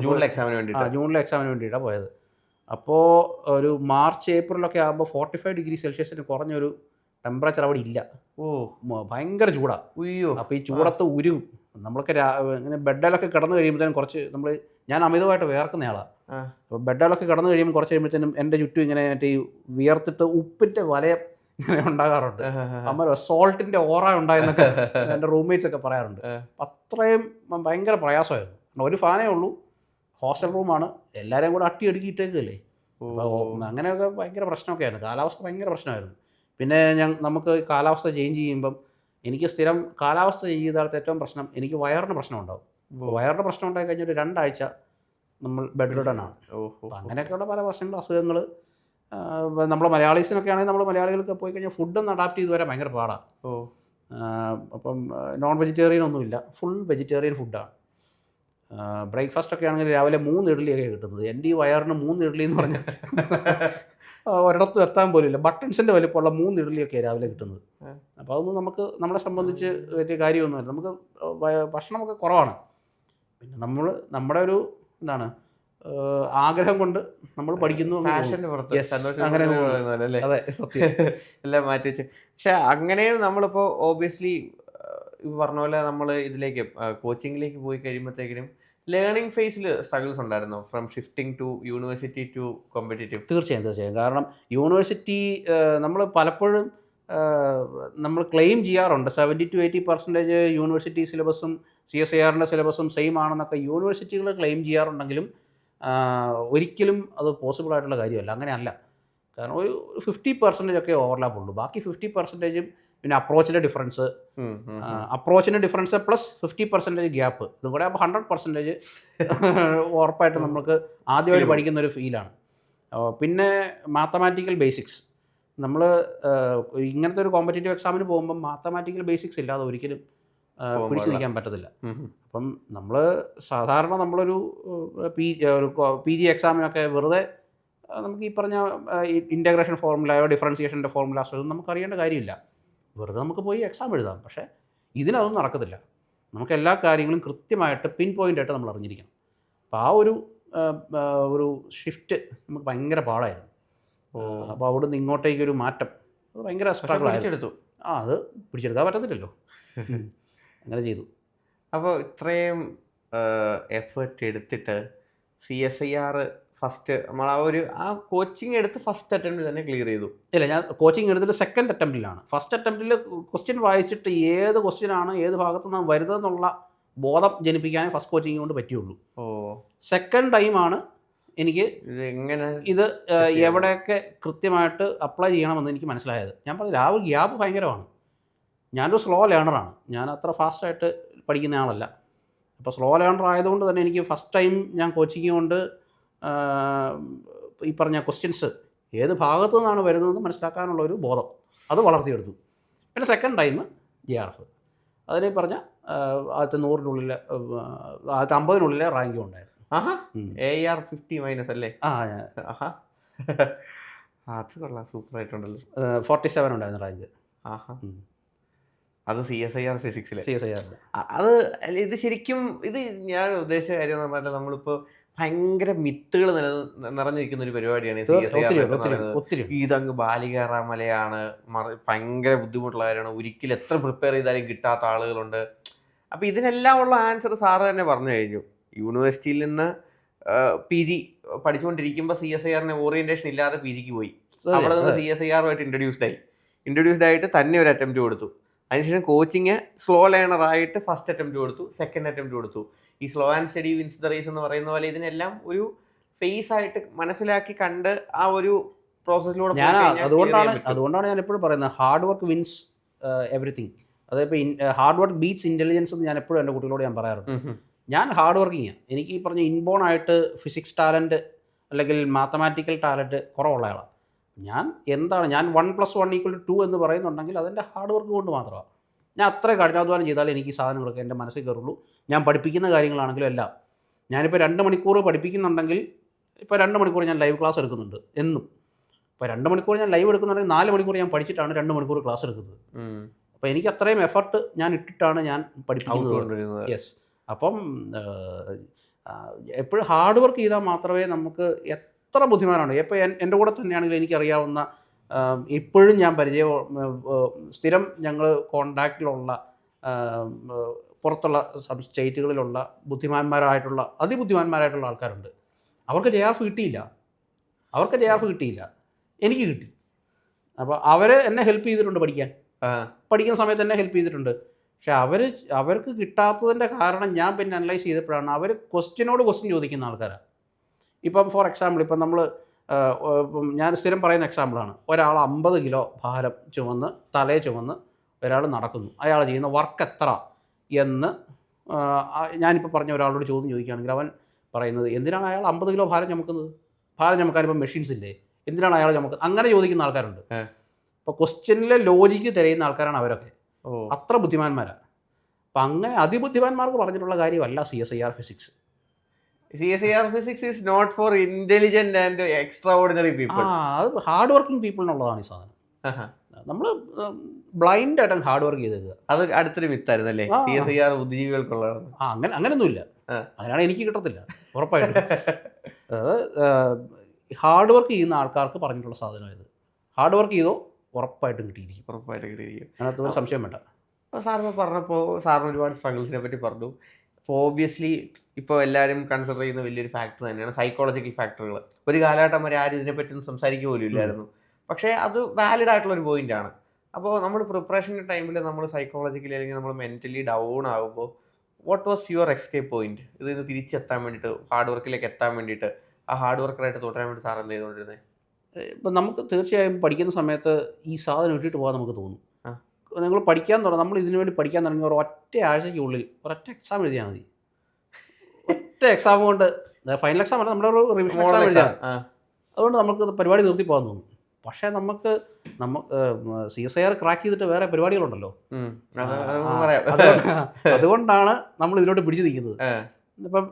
ജൂണിലെ എക്സാമിന് വേണ്ടിയിട്ടാണ് പോയത്. അപ്പോൾ ഒരു മാർച്ച് ഏപ്രിലൊക്കെ ആകുമ്പോൾ 45 ഡിഗ്രി സെൽഷ്യസിന് കുറഞ്ഞൊരു ടെമ്പറേച്ചർ അവിടെ ഇല്ല. ഭയങ്കര ചൂടാണ്. അപ്പോൾ ഈ ചൂടത്ത് ഉരുകും. നമ്മളൊക്കെ ഇങ്ങനെ ബെഡിലൊക്കെ കിടന്നു കഴിയുമ്പോഴത്തേനും ഞാൻ അമിതമായിട്ട് വേർക്കുന്നയാളാണ്. അപ്പോൾ ബെഡിലൊക്കെ കിടന്നു കഴിയുമ്പോൾ കുറച്ച് കഴിയുമ്പോഴത്തേനും എൻ്റെ ചുറ്റും ഇങ്ങനെ മറ്റേ ഈ വിയർത്തിട്ട് ഉപ്പിൻ്റെ വലയം ഇങ്ങനെ ഉണ്ടാകാറുണ്ട്. അമ്മ സോൾട്ടിൻ്റെ ഓറ ഉണ്ടായെന്നൊക്കെ എൻ്റെ റൂംമേറ്റ്സ് ഒക്കെ പറയാറുണ്ട്. അത്രയും ഭയങ്കര പ്രയാസമായിരുന്നു. ഒരു ഫാനേ ഉള്ളൂ, ഹോസ്റ്റൽ റൂമാണ്, എല്ലാവരെയും കൂടെ അട്ടി ഇട്ടേക്കല്ലേ. അപ്പോൾ അങ്ങനെയൊക്കെ ഭയങ്കര പ്രശ്നമൊക്കെയായിരുന്നു. കാലാവസ്ഥ ഭയങ്കര പ്രശ്നമായിരുന്നു. പിന്നെ നമുക്ക് കാലാവസ്ഥ ചേഞ്ച് ചെയ്യുമ്പം എനിക്ക് സ്ഥിരം കാലാവസ്ഥ ചേഞ്ച് ചെയ്താലത്തെ ഏറ്റവും പ്രശ്നം, എനിക്ക് വയറിന് പ്രശ്നം ഉണ്ടാവും. വയറിന് പ്രശ്നം ഉണ്ടായി കഴിഞ്ഞാൽ ഒരു 2 ആഴ്ച നമ്മൾ ബെഡ്രിഡനാണ്. അപ്പം അങ്ങനെയൊക്കെയുള്ള പല പ്രശ്നങ്ങൾ, അസുഖങ്ങൾ. നമ്മൾ മലയാളീസിനൊക്കെ ആണെങ്കിൽ നമ്മൾ മലയാളികൾക്ക് പോയി കഴിഞ്ഞാൽ ഫുഡൊന്ന് അഡാപ്റ്റ് ചെയ്ത് വരാൻ ഭയങ്കര പാടാണ്. അപ്പം നോൺ വെജിറ്റേറിയൻ ഒന്നുമില്ല, ഫുൾ വെജിറ്റേറിയൻ ഫുഡാണ്. ബ്രേക്ക്ഫാസ്റ്റ് ഒക്കെ ആണെങ്കിൽ രാവിലെ 3 ഇഡ്ഡലിയൊക്കെ കിട്ടുന്നത്. എൻ്റെ ഈ വയറിന് 3 ഇഡ്ഡലി എന്ന് പറഞ്ഞാൽ ഒരിടത്തും എത്താൻ പോലുമില്ല. ബട്ടൺസിൻ്റെ വലിപ്പമുള്ള 3 ഇഡ്ഡലിയൊക്കെയാണ് രാവിലെ കിട്ടുന്നത്. അപ്പോൾ അതൊന്നും നമ്മളെ സംബന്ധിച്ച് വലിയ കാര്യമൊന്നുമില്ല. നമുക്ക് ഭക്ഷണമൊക്കെ കുറവാണ്. പിന്നെ നമ്മുടെ ഒരു എന്താണ് ആഗ്രഹം കൊണ്ട് നമ്മൾ പഠിക്കുന്നു. അതെ, സത്യം. എല്ലാം മാറ്റി വെച്ച്. പക്ഷെ അങ്ങനെയും നമ്മളിപ്പോൾ ഓബിയസ്ലി പറഞ്ഞ പോലെ നമ്മൾ ഇതിലേക്ക് കോച്ചിങ്ങിലേക്ക് പോയി കഴിയുമ്പോഴത്തേക്കിനും ലേണിംഗ് ഫേസിൽ സ്ട്രഗിൾസ് ഉണ്ടായിരുന്നു, from shifting to university to competitive? തീർച്ചയായും. കാരണം യൂണിവേഴ്സിറ്റി നമ്മൾ പലപ്പോഴും നമ്മൾ ക്ലെയിം ചെയ്യാറുണ്ട് 70 to 80% യൂണിവേഴ്സിറ്റി സിലബസും CSIRൻ്റെ സിലബസും സെയിം ആണെന്നൊക്കെ യൂണിവേഴ്സിറ്റികൾ ക്ലെയിം ചെയ്യാറുണ്ടെങ്കിലും ഒരിക്കലും അത് പോസിബിൾ ആയിട്ടുള്ള കാര്യമല്ല. അങ്ങനെയല്ല. കാരണം ഒരു 50% ഒക്കെ ഓവർലാപ്പ് ഉള്ളൂ. ബാക്കി 50% പിന്നെ അപ്രോച്ചിൻ്റെ ഡിഫറൻസ് പ്ലസ് 50% ഗ്യാപ്പ്, ഇതും കൂടെ അപ്പോൾ 100% ഉറപ്പായിട്ട് നമുക്ക് ആദ്യമായിട്ട് പഠിക്കുന്ന ഒരു ഫീലാണ്. പിന്നെ മാത്തമാറ്റിക്കൽ ബേസിക്സ്, നമ്മൾ ഇങ്ങനത്തെ ഒരു കോമ്പറ്റേറ്റീവ് എക്സാമിന് പോകുമ്പം മാത്തമാറ്റിക്കൽ ബേസിക്സ് ഇല്ലാതെ ഒരിക്കലും പിടിച്ചു നിൽക്കാൻ പറ്റത്തില്ല. അപ്പം നമ്മൾ സാധാരണ നമ്മളൊരു PG എക്സാമിനൊക്കെ വെറുതെ നമുക്ക് ഈ പറഞ്ഞ ഇൻ്റഗ്രേഷൻ ഫോർമുലയോ ഡിഫറൻസിയേഷൻ്റെ ഫോർമുലാസോ ഒന്നും നമുക്ക് അറിയേണ്ട കാര്യമില്ല. വെറുതെ നമുക്ക് പോയി എക്സാം എഴുതാം. പക്ഷേ ഇതിനതൊന്നും നടക്കത്തില്ല. നമുക്ക് എല്ലാ കാര്യങ്ങളും കൃത്യമായിട്ട് പിൻ പോയിൻ്റായിട്ട് നമ്മൾ അറിഞ്ഞിരിക്കണം. അപ്പോൾ ആ ഒരു ഷിഫ്റ്റ് നമുക്ക് ഭയങ്കര പാടായിരുന്നു. അപ്പോൾ അവിടുന്ന് ഇങ്ങോട്ടേക്കൊരു മാറ്റം അത് ഭയങ്കര സ്ട്രഗിളായിരുന്നു. അത് പിടിച്ചെടുക്കാൻ പറ്റത്തില്ലല്ലോ. അങ്ങനെ ചെയ്തു. അപ്പോൾ ഇത്രയും എഫേർട്ട് എടുത്തിട്ട് CSIR ഫസ്റ്റ് നമ്മൾ ആ കോച്ചിങ് എടുത്ത് ഫസ്റ്റ് അറ്റംപ്റ്റിൽ തന്നെ ക്ലിയർ ചെയ്തു? ഇല്ല, ഞാൻ കോച്ചിങ് എടുത്തിട്ട് സെക്കൻഡ് അറ്റംപ്റ്റിലാണ്. ഫസ്റ്റ് അറ്റംപ്റ്റിൽ ക്വസ്റ്റ്യൻ വായിച്ചിട്ട് ഏത് ക്വസ്റ്റ്യനാണ് ഏത് ഭാഗത്തു നിന്നാണ് വരുന്നതെന്നുള്ള ബോധം ജനിപ്പിക്കാനേ ഫസ്റ്റ് കോച്ചിങ് കൊണ്ട് പറ്റുള്ളൂ. സെക്കൻഡ് ടൈമാണ് എനിക്ക് ഇത് എവിടെയൊക്കെ കൃത്യമായിട്ട് അപ്ലൈ ചെയ്യണമെന്ന് എനിക്ക് മനസ്സിലായത്. ഞാൻ പറഞ്ഞില്ല, ആ ഒരു ഗ്യാപ്പ് ഭയങ്കരമാണ്. ഞാനൊരു സ്ലോ ലേണറാണ്, ഞാൻ അത്ര ഫാസ്റ്റായിട്ട് പഠിക്കുന്ന ആളല്ല. അപ്പോൾ സ്ലോ ലേണർ ആയതുകൊണ്ട് തന്നെ എനിക്ക് ഫസ്റ്റ് ടൈം ഞാൻ കോച്ചിങ് കൊണ്ട് ഈ പറഞ്ഞ ക്വസ്റ്റ്യൻസ് ഏത് ഭാഗത്തു നിന്നാണ് വരുന്നതെന്ന് മനസ്സിലാക്കാനുള്ള ഒരു ബോധം അത് വളർത്തിയെടുത്തു. പിന്നെ സെക്കൻഡ് ടൈം JRF, അതിനെ പറഞ്ഞ ആദ്യത്തെ 100-നുള്ളിൽ ആദ്യത്തെ 50-നുള്ളിലെ റാങ്കും ഉണ്ടായിരുന്നു. AR 50 മൈനസ് അല്ലേ? അത് കൊള്ളാം, സൂപ്പർ ആയിട്ടുണ്ടല്ലോ. 47 ഉണ്ടായിരുന്നു റാങ്ക്. അത് CSIR ഫിസിക്സിലെ. CSIR അത് ഇത് ശരിക്കും ഇത് ഞാൻ ഉദ്ദേശിച്ച കാര്യം എന്ന് പറഞ്ഞാൽ നമ്മളിപ്പോൾ ഭയങ്കര മിത്തുകൾ നിറഞ്ഞിരിക്കുന്ന ഒരു പരിപാടിയാണ് CSIR. ഇതങ്ങ് ബാലികേറാമലയാണ്, ഭയങ്കര ബുദ്ധിമുട്ടുള്ള കാര്യമാണ്, ഒരിക്കലും എത്ര പ്രിപ്പയർ ചെയ്താലും കിട്ടാത്ത ആളുകളുണ്ട്. അപ്പോൾ ഇതിനെല്ലാം ഉള്ള ആൻസർ സാറ് തന്നെ പറഞ്ഞു കഴിഞ്ഞു. യൂണിവേഴ്സിറ്റിയിൽ നിന്ന് PG പഠിച്ചുകൊണ്ടിരിക്കുമ്പോൾ CSIR ഓറിയന്റേഷൻ ഇല്ലാതെ PGക്ക് പോയി. അവിടെ നിന്ന് CSIR ഇൻട്രൊഡ്യൂസ്ഡ് ആയിട്ട് തന്നെ ഒരു അറ്റംപ്റ്റ് കൊടുത്തു. അതിനുശേഷം കോച്ചിങ് സ്ലോ ലേണർ ആയിട്ട് ഫസ്റ്റ് അറ്റംപ്റ്റ് കൊടുത്തു, സെക്കൻഡ് അറ്റംപ്റ്റ് കൊടുത്തു. ഈ slow and steady wins the race എന്ന് പറയുന്ന പോലെ ഇതിനെല്ലാം ഒരു ഫേസ് ആയിട്ട് മനസ്സിലാക്കി കണ്ട് ആ ഒരു പ്രോസസ്സിലൂടെ അതുകൊണ്ടാണ് ഞാൻ എപ്പോഴും പറയുന്നത് ഹാർഡ് വർക്ക് വിൻസ് എവറിത്തിങ്. അതായത് ഹാർഡ് വർക്ക് ബീറ്റ്സ് ഇന്റലിജൻസ് എന്ന് ഞാൻ എപ്പോഴും എൻ്റെ കുട്ടികളോട് ഞാൻ പറയാറുണ്ട്. ഞാൻ ഹാർഡ് വർക്കിങ്ങാണ്. എനിക്ക് ഈ പറഞ്ഞ ഇൻബോൺ ആയിട്ട് ഫിസിക്സ് ടാലൻറ്റ് അല്ലെങ്കിൽ മാത്തമാറ്റിക്കൽ ടാലൻറ്റ് കുറവുള്ള ആളാണ്. ഞാൻ 1+1=2 എന്ന് പറയുന്നുണ്ടെങ്കിൽ അതെൻ്റെ ഹാർഡ് വർക്ക് കൊണ്ട് മാത്രമാണ്. ഞാൻ അത്ര കഠിനാധ്വാനം ചെയ്താൽ എനിക്ക് ഈ സാധനങ്ങളൊക്കെ എൻ്റെ മനസ്സിൽ കയറുള്ളൂ. ഞാൻ പഠിപ്പിക്കുന്ന കാര്യങ്ങളാണെങ്കിലും എല്ലാം. ഞാനിപ്പോൾ 2 മണിക്കൂർ പഠിപ്പിക്കുന്നുണ്ടെങ്കിൽ ഇപ്പോൾ 2 മണിക്കൂർ ഞാൻ ലൈവ് ക്ലാസ് എടുക്കുന്നുണ്ട് എന്നും. ഇപ്പോൾ 2 മണിക്കൂർ ഞാൻ ലൈവ് എടുക്കുന്നുണ്ടെങ്കിൽ 4 മണിക്കൂർ ഞാൻ പഠിച്ചിട്ടാണ് 2 മണിക്കൂർ ക്ലാസ് എടുക്കുന്നത്. അപ്പോൾ എനിക്ക് അത്രയും എഫർട്ട് ഞാൻ ഇട്ടിട്ടാണ് ഞാൻ പഠിപ്പിക്കുന്നത്. യെസ്. അപ്പം എപ്പോഴും ഹാർഡ് വർക്ക് ചെയ്താൽ മാത്രമേ നമുക്ക് എത്ര ബുദ്ധിമാനാണ്. ഇപ്പോൾ എൻ്റെ കൂടെ തന്നെയാണെങ്കിൽ എനിക്കറിയാവുന്ന ഇപ്പോഴും ഞാൻ സ്ഥിരം ഞങ്ങൾ കോണ്ടാക്റ്റിലുള്ള പുറത്തുള്ള സ്റ്റേറ്റുകളിലുള്ള അതിബുദ്ധിമാന്മാരായിട്ടുള്ള ആൾക്കാരുണ്ട്. അവർക്ക് JRF കിട്ടിയില്ല. എനിക്ക് കിട്ടി. അപ്പോൾ അവർ എന്നെ ഹെൽപ്പ് ചെയ്തിട്ടുണ്ട് പഠിക്കുന്ന സമയത്ത് എന്നെ ഹെൽപ്പ് ചെയ്തിട്ടുണ്ട്. പക്ഷെ അവർക്ക് കിട്ടാത്തതിൻ്റെ കാരണം ഞാൻ പിന്നെ അനലൈസ് ചെയ്തപ്പോഴാണ് അവർ ക്വസ്റ്റ്യൻ ചോദിക്കുന്ന ആൾക്കാരാണ്. ഇപ്പം ഫോർ എക്സാമ്പിൾ ഇപ്പം നമ്മൾ ഞാൻ സ്ഥിരം പറയുന്ന എക്സാമ്പിളാണ്. ഒരാൾ 50 കിലോ ഭാരം തലയെ ചുമന്ന് ഒരാൾ നടക്കുന്നു. അയാൾ ചെയ്യുന്ന വർക്ക് എത്ര എന്ന് ഞാനിപ്പോൾ പറഞ്ഞ ഒരാളോട് ചോദിക്കുകയാണെങ്കിൽ അവൻ പറയുന്നത് എന്തിനാണ് അയാൾ 50 കിലോ ഭാരം ചുമക്കുന്നത്? ഭാരം ചുമക്കാനിപ്പോൾ മെഷീൻസ് ഇല്ലേ, എന്തിനാണ് അയാൾ ചുമക്കുന്നത്? അങ്ങനെ ചോദിക്കുന്ന ആൾക്കാരുണ്ട്. അപ്പോൾ ക്വസ്റ്റ്യനിലെ ലോജിക്ക് തിരയുന്ന ആൾക്കാരാണ് അവരൊക്കെ. അത്ര ബുദ്ധിമാന്മാരാണ്. അപ്പം അങ്ങനെ അതിബുദ്ധിമാന്മാർക്ക് പറഞ്ഞിട്ടുള്ള കാര്യമല്ല CSIR physics. CSIR physics is not for intelligent and extraordinary people. അത് ഹാർഡ് വർക്കിംഗ് പീപ്പിളിനുള്ളതാണ് ഈ സാധനം. നമ്മൾ ബ്ലൈൻഡ് ആയിട്ട് ഹാർഡ് വർക്ക് ചെയ്തത്. അത് അടുത്തൊരു മിത്തായിരുന്നു അല്ലേ, CSIR ബുദ്ധിജീവികൾക്കുള്ളതാണ്. അങ്ങനെയൊന്നുമില്ല. അങ്ങനെയാണ് എനിക്ക് കിട്ടത്തില്ല ഉറപ്പായിട്ടും. ഹാർഡ് വർക്ക് ചെയ്യുന്ന ആൾക്കാർക്ക് പറഞ്ഞിട്ടുള്ള സാധനം ഇത്. ഹാർഡ് വർക്ക് ചെയ്തോ ഉറപ്പായിട്ടും കിട്ടിയിരിക്കും. അതിനകത്ത് സംശയം വേണ്ട. സാറിന് പറഞ്ഞപ്പോൾ സാറിന് ഒരുപാട് സ്ട്രഗിൾസിനെ പറ്റി പറഞ്ഞു. അപ്പോൾ ഓബ്വിയസ്ലി ഇപ്പോൾ എല്ലാവരും കൺസിഡർ ചെയ്യുന്ന വലിയൊരു ഫാക്ടർ തന്നെയാണ് സൈക്കോളജിക്കൽ ഫാക്ടറുകൾ. ഒരു കാലഘട്ടം വരെ ആരും ഇതിനെപ്പറ്റി ഒന്നും സംസാരിക്കുക പോലും ഇല്ലായിരുന്നു. പക്ഷേ അത് വാലിഡ് ആയിട്ടുള്ളൊരു പോയിൻ്റാണ്. അപ്പോൾ നമ്മൾ പ്രിപ്പറേഷൻ ടൈമിൽ നമ്മൾ സൈക്കോളജിക്കലി അല്ലെങ്കിൽ നമ്മൾ മെൻ്റലി ഡൗൺ ആകുമ്പോൾ what was your escape point? ഇതിന് തിരിച്ചെത്താൻ വേണ്ടിയിട്ട്, ഹാർഡ് വർക്കിലേക്ക് എത്താൻ വേണ്ടിയിട്ട്, ആ ഹാർഡ് വർക്കറായിട്ട് തുടരാൻ വേണ്ടി സാർ എന്ത് ചെയ്തുകൊണ്ടിരുന്നത്? ഇപ്പം നമുക്ക് തീർച്ചയായും പഠിക്കുന്ന സമയത്ത് ഈ സാധനം ഇട്ടിട്ട് പോകാൻ നമുക്ക് തോന്നും. നിങ്ങൾ പഠിക്കാൻ തുടങ്ങും, നമ്മൾ ഇതിനു വേണ്ടി പഠിക്കാൻ തുടങ്ങി ഒറ്റ ആഴ്ചയ്ക്കുള്ളിൽ ഒരൊറ്റ എക്സാം എഴുതിയാൽ മതി. ഒറ്റ എക്സാം കൊണ്ട്, ഫൈനൽ എക്സാം അല്ല, നമ്മുടെ ഒരു റിവിഷൻ എക്സാം എഴുതാം. അതുകൊണ്ട് നമുക്ക് പരിപാടി നിർത്തി പോകാൻ തോന്നും. പക്ഷേ നമുക്ക് CSIR ക്രാക്ക് ചെയ്തിട്ട് വേറെ പരിപാടികളുണ്ടല്ലോ. അതുകൊണ്ടാണ് നമ്മൾ ഇതിലോട്ട് പിടിച്ചു നിൽക്കുന്നത്. ഇപ്പം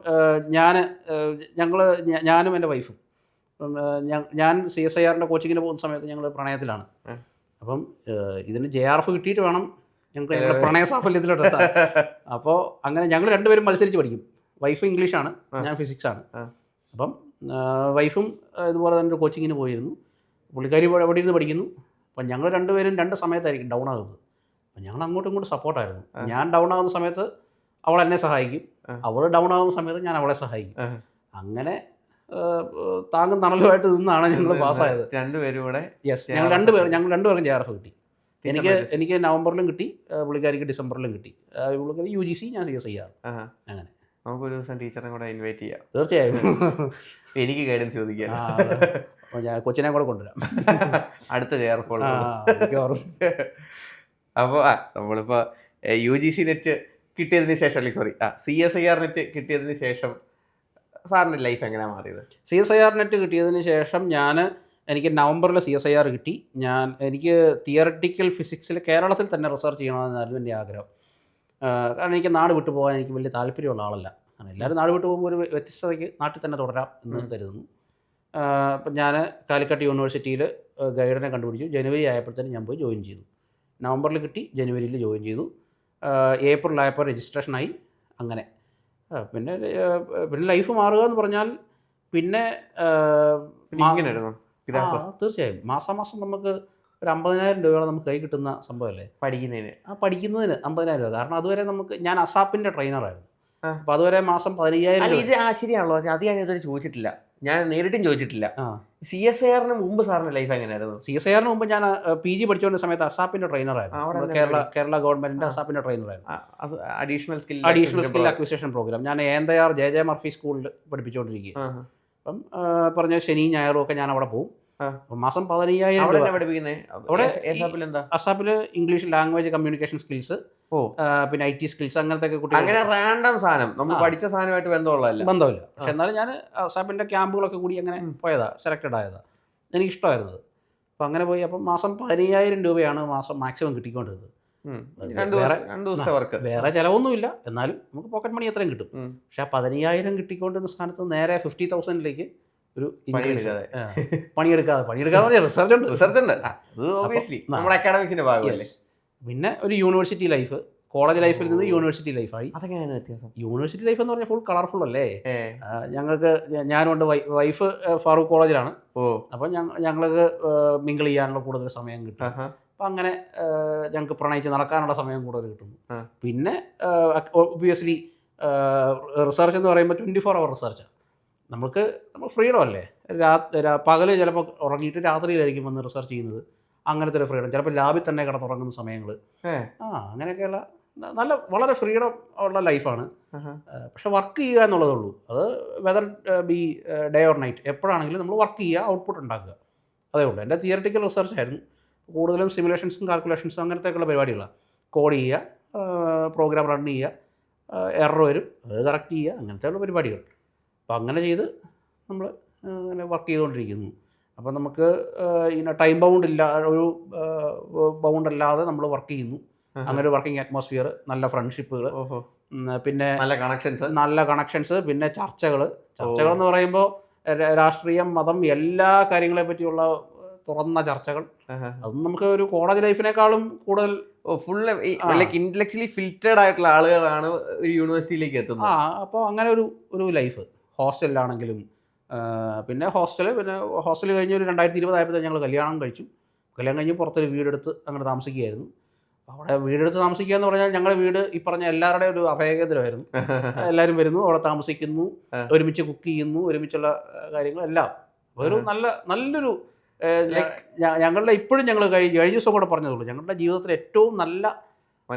ഞാനും എൻ്റെ വൈഫും ഞാൻ CSIR കോച്ചിങ്ങിന് പോകുന്ന സമയത്ത് ഞങ്ങൾ പ്രണയത്തിലാണ്. അപ്പം ഇതിന് JRF കിട്ടിയിട്ട് വേണം ഞങ്ങൾക്ക് ഞങ്ങളുടെ പ്രണയ സാഫല്യത്തിലോട്ട് എത്താൻ. അപ്പോൾ അങ്ങനെ ഞങ്ങൾ രണ്ടുപേരും മത്സരിച്ച് പഠിക്കും. വൈഫ് ഇംഗ്ലീഷാണ്, ഞാൻ ഫിസിക്സാണ്. അപ്പം വൈഫും ഇതുപോലെ തന്നെ കോച്ചിങ്ങിന് പോയിരുന്നു. പുള്ളിക്കാരി അവിടെ ഇരുന്ന് പഠിക്കുന്നു. അപ്പം ഞങ്ങൾ രണ്ടുപേരും 2 സമയത്തായിരിക്കും ഡൗൺ ആകുന്നത്. അപ്പം ഞങ്ങൾ അങ്ങോട്ടും ഇങ്ങോട്ടും സപ്പോർട്ടായിരുന്നു. ഞാൻ ഡൗൺ ആകുന്ന സമയത്ത് അവൾ എന്നെ സഹായിക്കും, അവൾ ഡൗൺ ആകുന്ന സമയത്ത് ഞാൻ അവളെ സഹായിക്കും. അങ്ങനെ താങ്കും തണലുമായിട്ട് നിന്നാണ് ഞങ്ങൾ പാസ്സായത് രണ്ടുപേരും കൂടെ. യെസ്, ഞങ്ങൾ രണ്ടുപേർക്കും JRF കിട്ടി. എനിക്ക് നവംബറിലും കിട്ടി, പുള്ളിക്കാരിക്ക് ഡിസംബറിലും കിട്ടി. പുള്ളിക്കാരി UGC, ഞാൻ CSIR. അങ്ങനെ നമുക്കൊരു ദിവസം ടീച്ചറെ കൂടെ ഇൻവൈറ്റ് ചെയ്യാം. തീർച്ചയായും. എനിക്ക് ഗൈഡൻസ് ചോദിക്കാം. ഞാൻ കൊച്ചിനെ കൂടെ കൊണ്ടുവരാം അടുത്ത JRF. അപ്പോൾ നമ്മളിപ്പോൾ UGC നെറ്റ് കിട്ടിയതിന് ശേഷം, CSIR നെറ്റ് കിട്ടിയതിന് ശേഷം സാറിൻ്റെ ലൈഫ് എങ്ങനെയാണ് മാറിയത്? CSIR നെറ്റ് കിട്ടിയതിന് ശേഷം എനിക്ക് നവംബറിൽ CSIR കിട്ടി. എനിക്ക് തിയററ്റിക്കൽ ഫിസിക്സിൽ കേരളത്തിൽ തന്നെ റിസർച്ച് ചെയ്യണമെന്നായിരുന്നു എൻ്റെ ആഗ്രഹം. കാരണം എനിക്ക് നാട് വിട്ടു പോകാൻ എനിക്ക് വലിയ താല്പര്യമുള്ള ആളല്ല. കാരണം എല്ലാവരും നാട് വിട്ടു പോകുമ്പോൾ ഒരു വ്യത്യസ്തതയ്ക്ക് നാട്ടിൽ തന്നെ തുടരാം എന്ന് കരുതുന്നു. അപ്പം ഞാൻ കാലിക്കട്ട് യൂണിവേഴ്സിറ്റിയിൽ ഗൈഡിനെ കണ്ടുപിടിച്ചു. ജനുവരി ആയപ്പോഴത്തേനും ഞാൻ പോയി ജോയിൻ ചെയ്തു. നവംബറിൽ കിട്ടി, ജനുവരിയിൽ ജോയിൻ ചെയ്തു. ഏപ്രിലായപ്പോൾ രജിസ്ട്രേഷനായി. അങ്ങനെ പിന്നെ ലൈഫ് മാറുക എന്ന് പറഞ്ഞാൽ പിന്നെ തീർച്ചയായും മാസാമാസം നമുക്ക് ഒരു 50,000 രൂപയോളം നമുക്ക് കൈ കിട്ടുന്ന സംഭവമല്ലേ പഠിക്കുന്നതിന്. 50,000 രൂപ. കാരണം അതുവരെ ഞാൻ അസാപ്പിൻ്റെ ട്രെയിനറായിരുന്നു. അപ്പോൾ അതുവരെ മാസം 15,000 അല്ല രൂപ. ഇത് ശരിയാണല്ലോ, അത് ഞാൻ ഇതുവരെ ചോദിച്ചിട്ടില്ല, ഞാൻ നേരിട്ടും ചോദിച്ചിട്ടില്ല. CSIR മുമ്പ് സാറിന്റെ ലൈഫ് എങ്ങനെയായിരുന്നു? CSIR മുമ്പ് ഞാൻ PG പഠിച്ചുകൊണ്ട സമയത്ത് അസാപ്പിന്റെ ട്രെയിനറായിരുന്നു. കേരള ഗവൺമെന്റിന്റെ അസാപ്പിന്റെ ട്രെയിനറായിരുന്നു. അഡീഷണൽ സ്കിൽ അക്വിസിഷൻ പ്രോഗ്രാം ഞാൻ ഏന്തയാർ JJ മർഫി സ്കൂളിൽ പഠിപ്പിച്ചുകൊണ്ടിരിക്കുക. അപ്പം പറഞ്ഞ ശനി ഞായറും ഒക്കെ ഞാൻ അവിടെ പോകും. മാസം 15,000 രൂപ. അവിടെ അസാപ്പിൽ ഇംഗ്ലീഷ് ലാംഗ്വേജ് കമ്മ്യൂണിക്കേഷൻ സ്കിൽസ്, പിന്നെ IT സ്കിൽസ്, അങ്ങനത്തെ കുട്ടികൾ. അങ്ങനെ റാൻഡം സാധനം നമ്മൾ പഠിച്ച സാധനമായിട്ട് ബന്ധമില്ല. പക്ഷെ എന്നാലും ഞാൻ അസാപ്പിന്റെ ക്യാമ്പുകളൊക്കെ കൂടി അങ്ങനെ പോയതാ, സെലക്റ്റഡ് ആയതാ, എനിക്ക് ഇഷ്ടമായിരുന്നത്. അപ്പം അങ്ങനെ പോയി. അപ്പം മാസം 15,000 രൂപയാണ് മാസം മാക്സിമം കിട്ടിക്കൊണ്ടിരുന്നത്. വേറെ ചിലവൊന്നുമില്ല, എന്നാലും നമുക്ക് പോക്കറ്റ് മണി എത്രയും കിട്ടും. പക്ഷെ ആ 15,000 കിട്ടിക്കൊണ്ടിരുന്ന സ്ഥാനത്ത് നേരെ 50,000 ഒരു പണിയെടുക്കാതെ റിസർച്ച് ഉണ്ട്. പിന്നെ ഒരു യൂണിവേഴ്സിറ്റി ലൈഫ്, കോളേജ് ലൈഫിൽ നിന്ന് യൂണിവേഴ്സിറ്റി ലൈഫായി. യൂണിവേഴ്സിറ്റി ലൈഫ് എന്ന് പറഞ്ഞാൽ ഫുൾ കളർഫുൾ അല്ലേ. ഞങ്ങൾക്ക് ഞാനുണ്ട്, വൈഫ് ഫാറൂഖ് കോളേജിലാണ്. അപ്പം ഞങ്ങൾക്ക് മിങ്കിൾ ചെയ്യാനുള്ള കൂടുതൽ സമയം കിട്ടും. അപ്പം അങ്ങനെ ഞങ്ങൾക്ക് പ്രണയിച്ച് നടക്കാനുള്ള സമയം കൂടുതൽ കിട്ടുന്നു. പിന്നെ ഒബ്വിയസ്ലി റിസർച്ച് എന്ന് പറയുമ്പോൾ 24 hour റിസർച്ചാണ്. നമ്മൾ ഫ്രീഡം അല്ലേ. പകൽ ചിലപ്പോൾ ഉറങ്ങിയിട്ട് രാത്രിയിലായിരിക്കും വന്ന് റിസർച്ച് ചെയ്യുന്നത്. അങ്ങനത്തെ ഒരു ഫ്രീഡം. ചിലപ്പോൾ ലാബിൽ തന്നെ കിടന്നുറങ്ങുന്ന സമയങ്ങൾ, അങ്ങനെയൊക്കെയുള്ള വളരെ ഫ്രീഡം ഉള്ള ലൈഫാണ്. പക്ഷെ വർക്ക് ചെയ്യുക എന്നുള്ളതേ ഉള്ളൂ. അത് whether be day or night, എപ്പോഴാണെങ്കിലും നമ്മൾ വർക്ക് ചെയ്യുക, ഔട്ട്പുട്ട് ഉണ്ടാക്കുക, അതേ ഉള്ളൂ. എൻ്റെ തിയറിറ്റിക്കൽ റിസർച്ച് ആയിരുന്നു കൂടുതലും. സിമുലേഷൻസും കാൽക്കുലേഷൻസും അങ്ങനത്തെയൊക്കെയുള്ള പരിപാടികളാണ്. കോഡ് ചെയ്യുക, പ്രോഗ്രാം റൺ ചെയ്യുക, എറർ വരും, അത് കറക്റ്റ് ചെയ്യുക, അങ്ങനത്തെയുള്ള പരിപാടികൾ. അപ്പോൾ അങ്ങനെ ചെയ്ത് നമ്മൾ അങ്ങനെ വർക്ക് ചെയ്തുകൊണ്ടിരിക്കുന്നു. അപ്പോൾ നമുക്ക് ഇങ്ങനെ ടൈം ബൗണ്ട് ഇല്ല, ഒരു ബൗണ്ട് അല്ലാതെ നമ്മൾ വർക്ക് ചെയ്യുന്നു. അങ്ങനെ ഒരു വർക്കിംഗ് അറ്റ്മോസ്ഫിയർ, നല്ല ഫ്രണ്ട്ഷിപ്പുകൾ, പിന്നെ നല്ല കണക്ഷൻസ്, പിന്നെ ചർച്ചകൾ എന്ന് പറയുമ്പോൾ രാഷ്ട്രീയം, മതം, എല്ലാ കാര്യങ്ങളെ പറ്റിയുള്ള തുറന്ന ചർച്ചകൾ. അതും നമുക്ക് ഒരു കോളേജ് ലൈഫിനേക്കാളും കൂടുതൽ ഇന്റലക്ച്വലി ഫിൽറ്റേഡ് ആയിട്ടുള്ള ആളുകളാണ് യൂണിവേഴ്സിറ്റിയിലേക്ക് എത്തുന്നത്. അപ്പോൾ അങ്ങനെ ഒരു ലൈഫ്. ഹോസ്റ്റലിലാണെങ്കിലും പിന്നെ ഹോസ്റ്റൽ കഴിഞ്ഞ് ഒരു 2020 ആയപ്പോൾ ഞങ്ങൾ കല്യാണം കഴിഞ്ഞ് പുറത്തൊരു വീടെടുത്ത് അങ്ങനെ താമസിക്കുകയായിരുന്നു. അവിടെ വീടെടുത്ത് താമസിക്കുക എന്ന് പറഞ്ഞാൽ ഞങ്ങളുടെ വീട് ഈ പറഞ്ഞ എല്ലാവരുടെയും ഒരു അഭയകേന്ദ്രമായിരുന്നു. എല്ലാവരും വരുന്നു, അവിടെ താമസിക്കുന്നു, ഒരുമിച്ച് കുക്ക് ചെയ്യുന്നു, ഒരുമിച്ചുള്ള കാര്യങ്ങളെല്ലാം ഒരു നല്ലൊരു ഞങ്ങളുടെ ഇപ്പോഴും ഞങ്ങൾ കഴിഞ്ഞ ദിവസം കൂടെ പറഞ്ഞതുള്ളൂ, ഞങ്ങളുടെ ജീവിതത്തിൽ ഏറ്റവും നല്ല,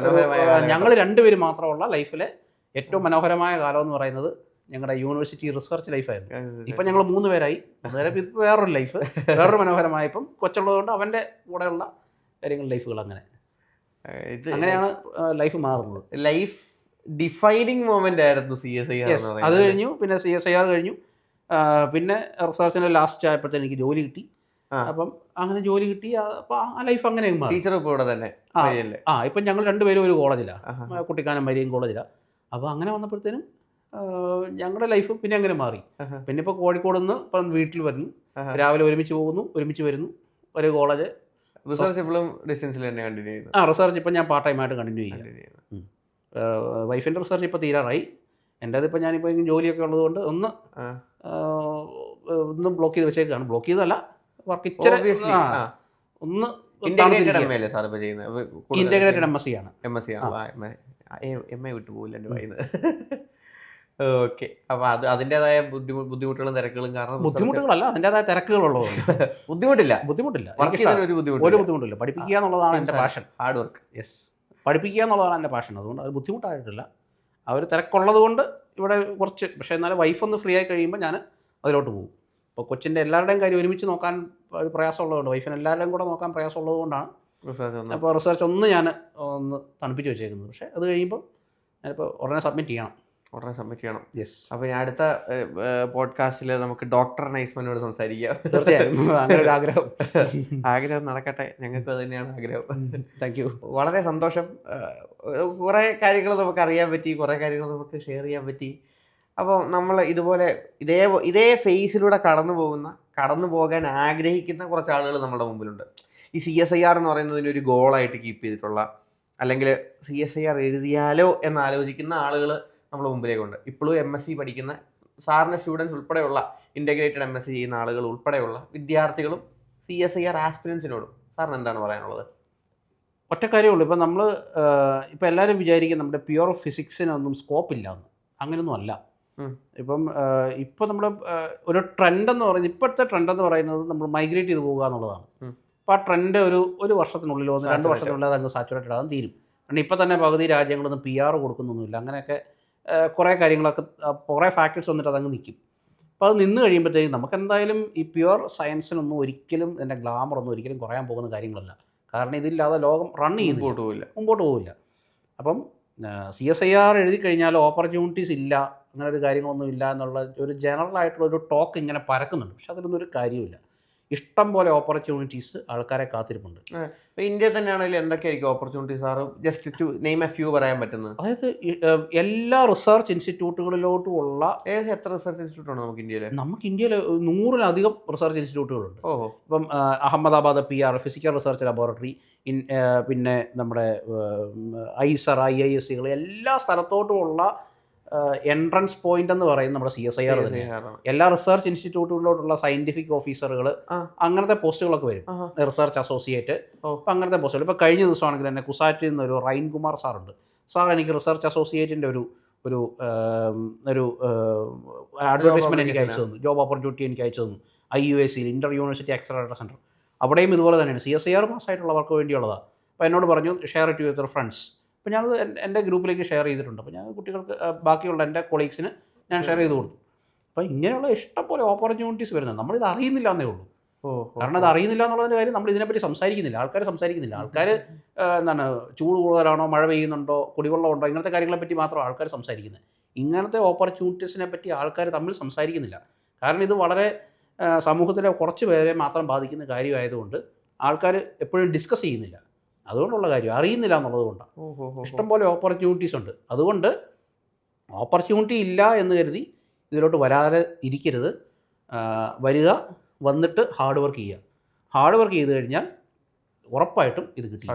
ഞങ്ങൾ രണ്ടുപേരും മാത്രമുള്ള ലൈഫിലെ ഏറ്റവും മനോഹരമായ കാലം എന്ന് പറയുന്നത് ഞങ്ങളുടെ യൂണിവേഴ്സിറ്റി റിസർച്ച് ലൈഫായിരുന്നു. ഇപ്പം ഞങ്ങൾ 3 പേരായി. വേറൊരു ലൈഫ്, വേറൊരു മനോഹരമായ, ഇപ്പം കൊച്ചുള്ളതുകൊണ്ട് അവൻ്റെ കൂടെയുള്ള ലൈഫുകൾ അങ്ങനെയാണ് ലൈഫ് മാറുന്നത്. ലൈഫ് ഡിഫൈനിങ് മൊമെന്റ് ആയിരുന്നു CSIR. അത് കഴിഞ്ഞു. പിന്നെ CSIR കഴിഞ്ഞു. പിന്നെ റിസർച്ചിൻ്റെ ലാസ്റ്റ് ആയപ്പോഴത്തേക്ക് എനിക്ക് ജോലി കിട്ടി. അപ്പം അങ്ങനെ ജോലി കിട്ടി. അപ്പം ആ ലൈഫ് അങ്ങനെ മാറി. ടീച്ചർ ഇപ്പോൾ ഇവിടെ തന്നെ ഇപ്പം ഞങ്ങൾ രണ്ടുപേരും ഒരു കോളേജിലാണ്, കുട്ടിക്കാനം മരിയൻ കോളേജിലാണ്. അപ്പോൾ അങ്ങനെ വന്നപ്പോഴത്തേനും ഞങ്ങളുടെ ലൈഫ് പിന്നെ അങ്ങനെ മാറി. പിന്നെ ഇപ്പോൾ കോഴിക്കോട് നിന്ന് ഇപ്പം വീട്ടിൽ വരുന്നു, രാവിലെ ഒരുമിച്ച് പോകുന്നു, ഒരുമിച്ച് വരുന്നു, ഒരു കോളേജ്. റിസർച്ച് ഇപ്പോഴും ഡിസ്റ്റൻസിൽ തന്നെ കണ്ടിന്യൂ ചെയ്യുന്നു. റിസർച്ച് ഇപ്പം ഞാൻ പാർട്ട് ടൈമായിട്ട് കണ്ടിന്യൂ ചെയ്യുന്നു. വൈഫിൻ്റെ റിസർച്ച് ഇപ്പോൾ തീരാറായി. എൻ്റേത് ഇപ്പം ഞാനിപ്പോൾ ജോലിയൊക്കെ ഉള്ളതുകൊണ്ട് ഒന്ന് ബ്ലോക്ക് ചെയ്ത് വെച്ചേക്കാണ്. ബ്ലോക്ക് ചെയ്തതല്ല, വർക്ക് ഒന്ന് ഇൻ്റഗ്രേറ്റഡ് MSc ആണ്. വിട്ടു പോകില്ല എൻ്റെ വായിന്ന്. ഓക്കെ. അപ്പോൾ അതിൻ്റെതായ ബുദ്ധിമുട്ടുകളും തിരക്കുകളും കാരണം, ബുദ്ധിമുട്ടുകളല്ല, അതിൻ്റെതായ തിരക്കുകളുള്ളതുകൊണ്ട് ബുദ്ധിമുട്ടില്ല. ഒരു ബുദ്ധിമുട്ടില്ല. പഠിപ്പിക്കുക എന്നുള്ളതാണ് എൻ്റെ പാഷൻ. Hard work. യെസ്, പഠിപ്പിക്കുക എന്നുള്ളതാണ് എൻ്റെ പാഷൻ. അതുകൊണ്ട് അത് ബുദ്ധിമുട്ടായിട്ടില്ല. അവർ തിരക്കുള്ളത് കൊണ്ട് ഇവിടെ കുറച്ച്, പക്ഷേ എന്നാലും വൈഫ് ഒന്ന് ഫ്രീ ആയി കഴിയുമ്പോൾ ഞാൻ അതിലോട്ട് പോകും. ഇപ്പോൾ കൊച്ചിൻ്റെ എല്ലാവരുടെയും കാര്യം ഒരുമിച്ച് നോക്കാൻ ഒരു പ്രയാസമുള്ളതുകൊണ്ട്, വൈഫിന് എല്ലാവരുടെയും കൂടെ നോക്കാൻ പ്രയാസമുള്ളത് കൊണ്ടാണ് അപ്പോൾ റിസർച്ച് ഞാൻ തണുപ്പിച്ച് വെച്ചേക്കുന്നത്. പക്ഷേ അത് കഴിയുമ്പോൾ ഞാനിപ്പോൾ ഉടനെ സബ്മിറ്റ് ചെയ്യണം. യെസ്. അപ്പോൾ ഞാൻ അടുത്ത പോഡ്കാസ്റ്റിൽ നമുക്ക് ഡോക്ടർ നൈസ്മനോട് സംസാരിക്കാം. തീർച്ചയായും, അങ്ങനെ ഒരു ആഗ്രഹം നടക്കട്ടെ. ഞങ്ങൾക്ക് അത് തന്നെയാണ് ആഗ്രഹം. Thank you. വളരെ സന്തോഷം. കുറേ കാര്യങ്ങൾ നമുക്ക് അറിയാൻ പറ്റി, കുറേ കാര്യങ്ങൾ നമുക്ക് ഷെയർ ചെയ്യാൻ പറ്റി. അപ്പോൾ നമ്മൾ ഇതുപോലെ ഇതേ ഫേസിലൂടെ കടന്നു പോകാൻ ആഗ്രഹിക്കുന്ന കുറച്ച് ആളുകൾ നമ്മുടെ മുമ്പിലുണ്ട്. ഈ CSIR എന്ന് പറയുന്നതിന് ഒരു ഗോളായിട്ട് കീപ്പ് ചെയ്തിട്ടുള്ള, അല്ലെങ്കിൽ CSIR എഴുതിയാലോ എന്നാലോചിക്കുന്ന ആളുകൾ നമ്മുടെ മുമ്പിലേക്കുണ്ട്. ഇപ്പോഴും MSc പഠിക്കുന്ന സാറിൻ്റെ സ്റ്റുഡൻസ് ഉൾപ്പെടെയുള്ള, ഇൻ്റഗ്രേറ്റഡ് MSc ചെയ്യുന്ന ആളുകൾ ഉൾപ്പെടെയുള്ള വിദ്യാർത്ഥികളും CSIR ആസ്പിരൻസിനോടും സാറിന് എന്താണ് പറയാനുള്ളത്? ഒറ്റ കാര്യമുള്ളൂ. ഇപ്പം എല്ലാവരും വിചാരിക്കും നമ്മുടെ പ്യുവർ ഫിസിക്സിനൊന്നും സ്കോപ്പ് ഇല്ല എന്ന്. അങ്ങനെയൊന്നും അല്ല. ഇപ്പം നമ്മൾ ഒരു ട്രെൻഡ് എന്ന് പറയുന്നത്, ഇപ്പോഴത്തെ ട്രെൻഡ് എന്ന് പറയുന്നത് നമ്മൾ മൈഗ്രേറ്റ് ചെയ്ത് പോകുക എന്നുള്ളതാണ്. അപ്പോൾ ആ ട്രെൻഡ് ഒരു വർഷത്തിനുള്ളിലോ 2 വർഷത്തിനുള്ളിൽ അത് അങ്ങ് സാച്ചുറേറ്റഡ് ആകാൻ തീരും. കാരണം ഇപ്പം തന്നെ പകുതി രാജ്യങ്ങളൊന്നും PR കൊടുക്കുന്നൊന്നുമില്ല. അങ്ങനെയൊക്കെ കുറേ കാര്യങ്ങളൊക്കെ കുറേ ഫാക്ടേഴ്സ് വന്നിട്ട് അതങ്ങ് നിൽക്കും. അപ്പോൾ അത് നിന്ന് കഴിയുമ്പോഴത്തേക്കും നമുക്കെന്തായാലും ഈ പ്യുവർ സയൻസിനൊന്നും ഒരിക്കലും എൻ്റെ ഗ്ലാമറൊന്നും ഒരിക്കലും കുറയാൻ പോകുന്ന കാര്യങ്ങളല്ല. കാരണം ഇതില്ലാതെ ലോകം റൺ ചെയ്യുന്നില്ല, മുമ്പോട്ട് പോവില്ല. അപ്പം CSIR എഴുതി കഴിഞ്ഞാൽ ഓപ്പർച്യൂണിറ്റീസ് ഇല്ല, അങ്ങനെ ഒരു കാര്യങ്ങളൊന്നും ഇല്ല എന്നുള്ള ഒരു ജനറൽ ആയിട്ടുള്ള ഒരു ടോക്ക് ഇങ്ങനെ പരക്കുന്നുണ്ട്. പക്ഷെ അതിലൊന്നും ഒരു കാര്യമില്ല. ഇഷ്ടം പോലെ ഓപ്പർച്യൂണിറ്റീസ് ആൾക്കാരെ കാത്തിരിപ്പുണ്ട്. ഇന്ത്യയിൽ തന്നെയാണെങ്കിൽ എന്തൊക്കെയായിരിക്കും opportunities sir just to name a few പറയാൻ പറ്റുന്നത്? അതായത് എല്ലാ റിസർച്ച് ഇൻസ്റ്റിറ്റ്യൂട്ടുകളിലോട്ടുമുള്ള എത്ര റിസർച്ച് ഇൻസ്റ്റിറ്റ്യൂട്ട് ആണ് നമുക്ക് ഇന്ത്യയിൽ? നമുക്ക് ഇന്ത്യയിൽ 100-ലധികം റിസർച്ച് ഇൻസ്റ്റിറ്റ്യൂട്ടുകളുണ്ട്. ഇപ്പം Ahmedabad PR physical research laboratory, പിന്നെ നമ്മുടെ ISR IISC എല്ലാ സ്ഥലത്തോട്ടുമുള്ള എൻട്രൻസ് പോയിന്റ് എന്ന് പറയുന്നത് നമ്മുടെ CSIR തന്നെയാണ്. എല്ലാ റിസർച്ച് ഇൻസ്റ്റിറ്റ്യൂട്ടുകളിലോട്ടുള്ള സയന്റിഫിക് ഓഫീസറുകൾ അങ്ങനത്തെ പോസ്റ്റുകളൊക്കെ വരും. റിസർച്ച് അസോസിയേറ്റ്, അപ്പം അങ്ങനത്തെ പോസ്റ്റുകൾ. ഇപ്പോൾ കഴിഞ്ഞ ദിവസമാണെങ്കിൽ എന്നെ കുസാറ്റിൽ നിന്ന് ഒരു റൈൻ കുമാർ സാറുണ്ട്. സാർ എനിക്ക് റിസർച്ച് അസോസിയേറ്റിൻ്റെ ഒരു അഡ്വർടൈസ്മെൻറ്റ് എനിക്ക് അയച്ചു തന്നു, ജോബ് ഓപ്പർച്യൂണിറ്റി എനിക്ക് അയച്ചു തന്നു. IUAC Inter university accelerator centre, അവിടെയും ഇതുപോലെ തന്നെയാണ്. CSIR പാസ്സായിട്ടുള്ളവർക്ക് വേണ്ടിയുള്ളതാണ്. അപ്പോൾ എന്നോട് പറഞ്ഞു share it with your friends. അപ്പോൾ ഞാനത് എൻ്റെ ഗ്രൂപ്പിലേക്ക് ഷെയർ ചെയ്തിട്ടുണ്ട്. അപ്പോൾ ഞാൻ കുട്ടികൾക്ക്, ബാക്കിയുള്ള എൻ്റെ കൊളീഗ്സിന് ഞാൻ ഷെയർ ചെയ്ത് കൊടുത്തു. അപ്പോൾ ഇങ്ങനെയുള്ള ഇഷ്ടംപോലെ ഓപ്പർച്യൂണിറ്റീസ് വരുന്നത് നമ്മളിത് അറിയുന്നില്ല എന്നേ ഉള്ളൂ. കാരണം ഇത് അറിയുന്നില്ല എന്നുള്ളതിൻ്റെ കാര്യം നമ്മൾ ഇതിനെപ്പറ്റി സംസാരിക്കുന്നില്ല, ആൾക്കാർ സംസാരിക്കുന്നില്ല. ആൾക്കാർ എന്താണ്, ചൂട് കൂടുതലാണോ, മഴ പെയ്യുന്നുണ്ടോ, കുടിവെള്ളം ഉണ്ടോ, ഇങ്ങനത്തെ കാര്യങ്ങളെപ്പറ്റി മാത്രം ആൾക്കാർ സംസാരിക്കുന്നത്. ഇങ്ങനത്തെ ഓപ്പർച്യൂണിറ്റീസിനെ പറ്റി ആൾക്കാർ തമ്മിൽ സംസാരിക്കുന്നില്ല. കാരണം ഇത് വളരെ സമൂഹത്തിലെ കുറച്ച് പേരെ മാത്രം ബാധിക്കുന്ന കാര്യമായതുകൊണ്ട് ആൾക്കാർ എപ്പോഴും ഡിസ്കസ് ചെയ്യുന്നില്ല. അതുകൊണ്ടുള്ള കാര്യം അറിയുന്നില്ല എന്നുള്ളത് കൊണ്ടാണ്. ഇഷ്ടംപോലെ ഓപ്പർച്യൂണിറ്റീസ് ഉണ്ട്. അതുകൊണ്ട് ഓപ്പർച്യൂണിറ്റി ഇല്ല എന്ന് കരുതി ഇതിലോട്ട് വരാതെ ഇരിക്കരുത്. വരിക, വന്നിട്ട് ഹാർഡ് വർക്ക് ചെയ്യുക. ഹാർഡ് വർക്ക് ചെയ്ത് കഴിഞ്ഞാൽ ഉറപ്പായിട്ടും ഇത് കിട്ടും,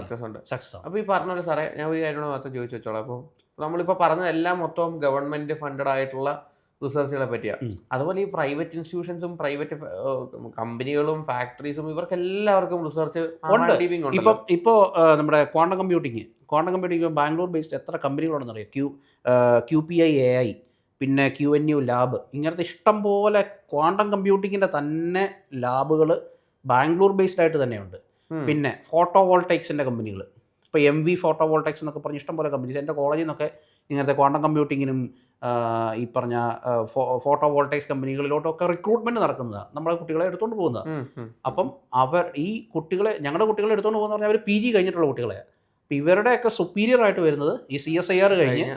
സക്സസ് ആണ്. അപ്പോൾ ഈ പറഞ്ഞ പോലെ സാറേ, ഞാൻ ഒരു കാര്യം മാത്രം ചോദിച്ചു വെച്ചോളാം. അപ്പോൾ നമ്മളിപ്പോൾ പറഞ്ഞതെല്ലാം മൊത്തം ഗവൺമെൻറ് ഫണ്ടഡ് ആയിട്ടുള്ള റിസർച്ചുകളെ പറ്റിയാണ്. അതുപോലെ ഈ പ്രൈവറ്റ് ഇൻസ്റ്റിറ്റ്യൂഷൻസും പ്രൈവറ്റ് കമ്പനികളും ഫാക്ടറീസും ഇവർക്കെല്ലാവർക്കും റിസർച്ച് ഉണ്ട്. ഇപ്പോൾ നമ്മുടെ ക്വാണ്ടം കമ്പ്യൂട്ടിങ് ബാംഗ്ലൂർ ബേസ്ഡ് എത്ര കമ്പനികളുണ്ടെന്ന് അറിയാം. QPI AI, പിന്നെ QNU ലാബ്, ഇങ്ങനത്തെ ഇഷ്ടം പോലെ ക്വാണ്ടം കമ്പ്യൂട്ടിങ്ങിൻ്റെ തന്നെ ലാബുകൾ ബാംഗ്ലൂർ ബേസ്ഡ് ആയിട്ട് തന്നെയുണ്ട്. പിന്നെ ഫോട്ടോ വോൾട്ടൈക്സിൻ്റെ കമ്പനികൾ, ഇപ്പോൾ MV ഫോട്ടോ വോൾട്ടൈക്സ് എന്നൊക്കെ പറഞ്ഞ് ഇഷ്ടം പോലെ കമ്പനീസ്. എൻ്റെ കോളേജിൽ നിന്നൊക്കെ ഇങ്ങനത്തെ ക്വാണ്ടം കമ്പ്യൂട്ടിങ്ങിനും ഈ പറഞ്ഞ ഫോട്ടോ വോൾട്ടൈക്സ് കമ്പനികളിലോട്ടൊക്കെ റിക്രൂട്ട്മെൻറ്റ് നടക്കുന്നതാണ്. നമ്മളെ കുട്ടികളെ എടുത്തുകൊണ്ട് പോകുന്നതാണ്. അപ്പം ഞങ്ങളുടെ കുട്ടികളെ എടുത്തുകൊണ്ട് പോകുന്ന പറഞ്ഞാൽ അവർ PG കഴിഞ്ഞിട്ടുള്ള കുട്ടികളെയാണ്. അപ്പോൾ ഇവരുടെയൊക്കെ സുപ്പീരിയർ ആയിട്ട് വരുന്നത് ഈ CSIR കഴിഞ്ഞ്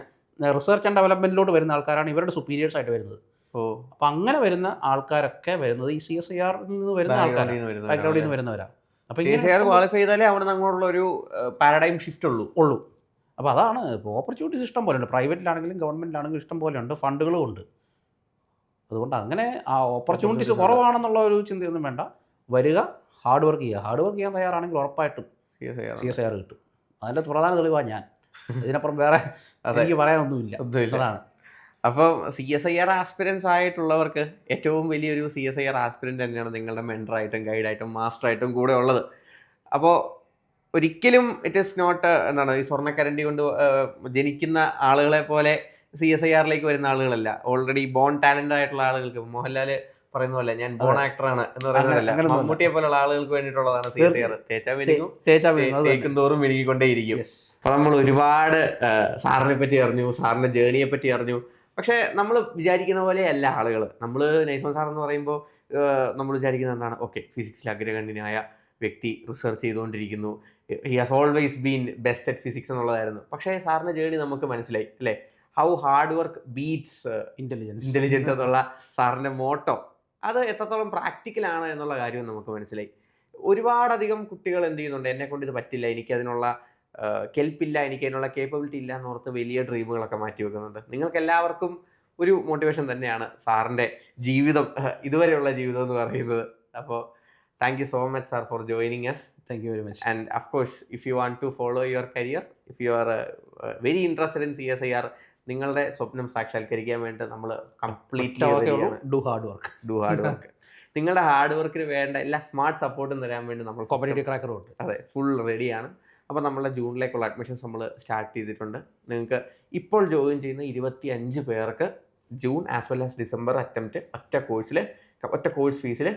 റിസർച്ച് ആൻഡ് ഡെവലപ്മെൻറ്റിലോട്ട് വരുന്ന ആൾക്കാരാണ് ഇവരുടെ സുപ്പീരിയേഴ്സ് ആയിട്ട് വരുന്നത്. അപ്പം അങ്ങനെ വരുന്ന ആൾക്കാരൊക്കെ വരുന്നത് ഈ CSIR നിന്ന് വരുന്ന ആൾക്കാരാണ്, ബാക്ക്ഗ്രൗണ്ടിൽ നിന്ന് വരുന്നവരാണ്. അപ്പോൾ ക്വാളിഫൈ ചെയ്താലേ അവിടെ നമ്മളുള്ള ഒരു പാരഡൈം ഷിഫ്റ്റ് ഉള്ളൂ. അപ്പോൾ അതാണ്. ഇപ്പോൾ ഓപ്പർച്യൂണിറ്റീസ് ഇഷ്ടം പോലെ ഉണ്ട്. പ്രൈവറ്റിലാണെങ്കിലും ഗവൺമെൻറ്റിലാണെങ്കിലും ഇഷ്ടം പോലെ ഉണ്ട്, ഫണ്ടുകളും ഉണ്ട്. അതുകൊണ്ട് അങ്ങനെ ആ ഓപ്പർച്യൂണിറ്റീസ് കുറവാണെന്നുള്ള ഒരു ചിന്തയൊന്നും വേണ്ട. വരിക, ഹാർഡ് വർക്ക് ചെയ്യുക. ഹാർഡ് വർക്ക് ചെയ്യാൻ തയ്യാറാണെങ്കിൽ ഉറപ്പായിട്ടും CSIR കിട്ടും. അതിൻ്റെ പ്രധാന തെളിവാണ് ഞാൻ. ഇതിനപ്പുറം വേറെ എനിക്ക് പറയാനൊന്നുമില്ല. അതാണ്. അപ്പം CSIR ആസ്പിരൻസ് ആയിട്ടുള്ളവർക്ക് ഏറ്റവും വലിയൊരു CSIR ആസ്പിരൻ്റ് തന്നെയാണ് നിങ്ങളുടെ മെൻറ്ററായിട്ടും ഗൈഡായിട്ടും മാസ്റ്ററായിട്ടും കൂടെ ഉള്ളത്. അപ്പോൾ ഒരിക്കലും ഇറ്റ് ഈസ് നോട്ട് എന്താണ്, ഈ സ്വർണ്ണക്കരണ്ടി കൊണ്ട് ജനിക്കുന്ന ആളുകളെ പോലെ CSIRലേക്ക് വരുന്ന ആളുകളല്ല. ഓൾറെഡി ബോൺ ടാലൻ്റ് ആയിട്ടുള്ള ആളുകൾക്ക്, മോഹൻലാൽ പറയുന്ന പോലെ ഞാൻ ബോൺ ആക്ടറാണ് എന്ന് പറയുന്നതല്ല, മമ്മൂട്ടിയെ പോലുള്ള ആളുകൾക്ക് വേണ്ടിയിട്ടുള്ളതാണ് CSIR. തേക്കും തോറും മെരുകിക്കൊണ്ടേയിരിക്കും. അപ്പോൾ നമ്മൾ ഒരുപാട് സാറിനെ പറ്റി അറിഞ്ഞു, സാറിൻ്റെ ജേണിയെ പറ്റി അറിഞ്ഞു. പക്ഷേ നമ്മൾ വിചാരിക്കുന്ന പോലെയല്ല ആളുകൾ. നമ്മൾ നൈസ്മാൻ സാർ എന്ന് പറയുമ്പോൾ നമ്മൾ വിചാരിക്കുന്നത് എന്താണ്, ഓക്കെ ഫിസിക്സിൽ അഗ്രഗണ്യനായ വ്യക്തി റിസർച്ച് ചെയ്തുകൊണ്ടിരിക്കുന്നു, he has always been best at physics എന്നുള്ളതായിരുന്നു. പക്ഷേ സാറിൻ്റെ ജേണി നമുക്ക് മനസ്സിലായി അല്ലേ, how hard work beats intelligence എന്നുള്ള സാറിൻ്റെ മോട്ടോ അത് എത്രത്തോളം പ്രാക്ടിക്കലാണ് എന്നുള്ള കാര്യവും നമുക്ക് മനസ്സിലായി. ഒരുപാടധികം കുട്ടികൾ എന്ത് ചെയ്യുന്നുണ്ട്, എന്നെ കൊണ്ട് ഇത് പറ്റില്ല, എനിക്കതിനുള്ള കെൽപ്പില്ല, എനിക്ക് അതിനുള്ള കേപ്പബിലിറ്റി ഇല്ല എന്നോർത്ത് വലിയ ഡ്രീമുകളൊക്കെ മാറ്റി വെക്കുന്നുണ്ട്. നിങ്ങൾക്ക് എല്ലാവർക്കും ഒരു മോട്ടിവേഷൻ തന്നെയാണ് സാറിൻ്റെ ജീവിതം, ഇതുവരെയുള്ള ജീവിതം എന്ന് പറയുന്നത്. അപ്പോൾ thank you so much sir for joining us. Thank you very much. And of course if you want to follow your career, if you are very interested in CSIR, നിങ്ങളുടെ സ്വപ്നം സാക്ഷാത്കരിക്കാൻ വേണ്ടി നമ്മൾ കംപ്ലീറ്റ്ലി ഡു ഹാർഡ് വർക്ക്. നിങ്ങളുടെ hard വർക്കിന് വേണ്ട എല്ലാ smart സപ്പോർട്ടും തരാൻ വേണ്ടി നമ്മൾ കോമ്പറ്റേറ്റീവ് ക്രാക്കറും ഉണ്ട്. അതെ, ഫുൾ റെഡിയാണ്. അപ്പോൾ നമ്മളെ ജൂണിലേക്കുള്ള അഡ്മിഷൻസ് നമ്മൾ സ്റ്റാർട്ട് ചെയ്തിട്ടുണ്ട്. നിങ്ങൾക്ക് ഇപ്പോൾ ജോയിൻ ചെയ്യുന്ന 25 പേർക്ക് June as well as December attempt ഒറ്റ കോഴ്സ് ഫീസിൽ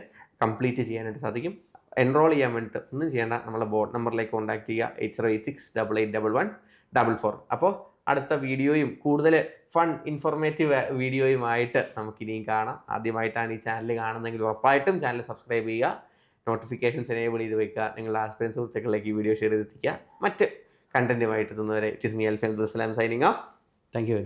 കംപ്ലീറ്റ് ചെയ്യാനായിട്ട് സാധിക്കും. എൻറോൾ ചെയ്യാൻ വേണ്ടിയിട്ട് ഒന്നും ചെയ്യേണ്ട, നമ്മളെ ബോർഡ് നമ്പറിലേക്ക് കോൺടാക്ട് ചെയ്യുക 8086881144. അപ്പോൾ അടുത്ത വീഡിയോയും കൂടുതൽ ഫൺ ഇൻഫോർമേറ്റീവ് വീഡിയോയുമായിട്ട് നമുക്കിനിയും കാണാം. ആദ്യമായിട്ടാണ് ഈ ചാനൽ കാണുന്നതെങ്കിൽ ഉറപ്പായിട്ടും ചാനൽ സബ്സ്ക്രൈബ് ചെയ്യുക, നോട്ടിഫിക്കേഷൻസ് എനേബിൾ ചെയ്ത് വെക്കുക, നിങ്ങളുടെ ആസ്പിരൻസ് സുഹൃത്തുക്കളിലേക്ക് ഈ വീഡിയോ ഷെയർ ചെയ്തെത്തിക്കുക. മറ്റ് കണ്ടന്റുമായിട്ട് എത്തുന്നവരെ it is me Alfi Abdul Salam signing off. Thank U.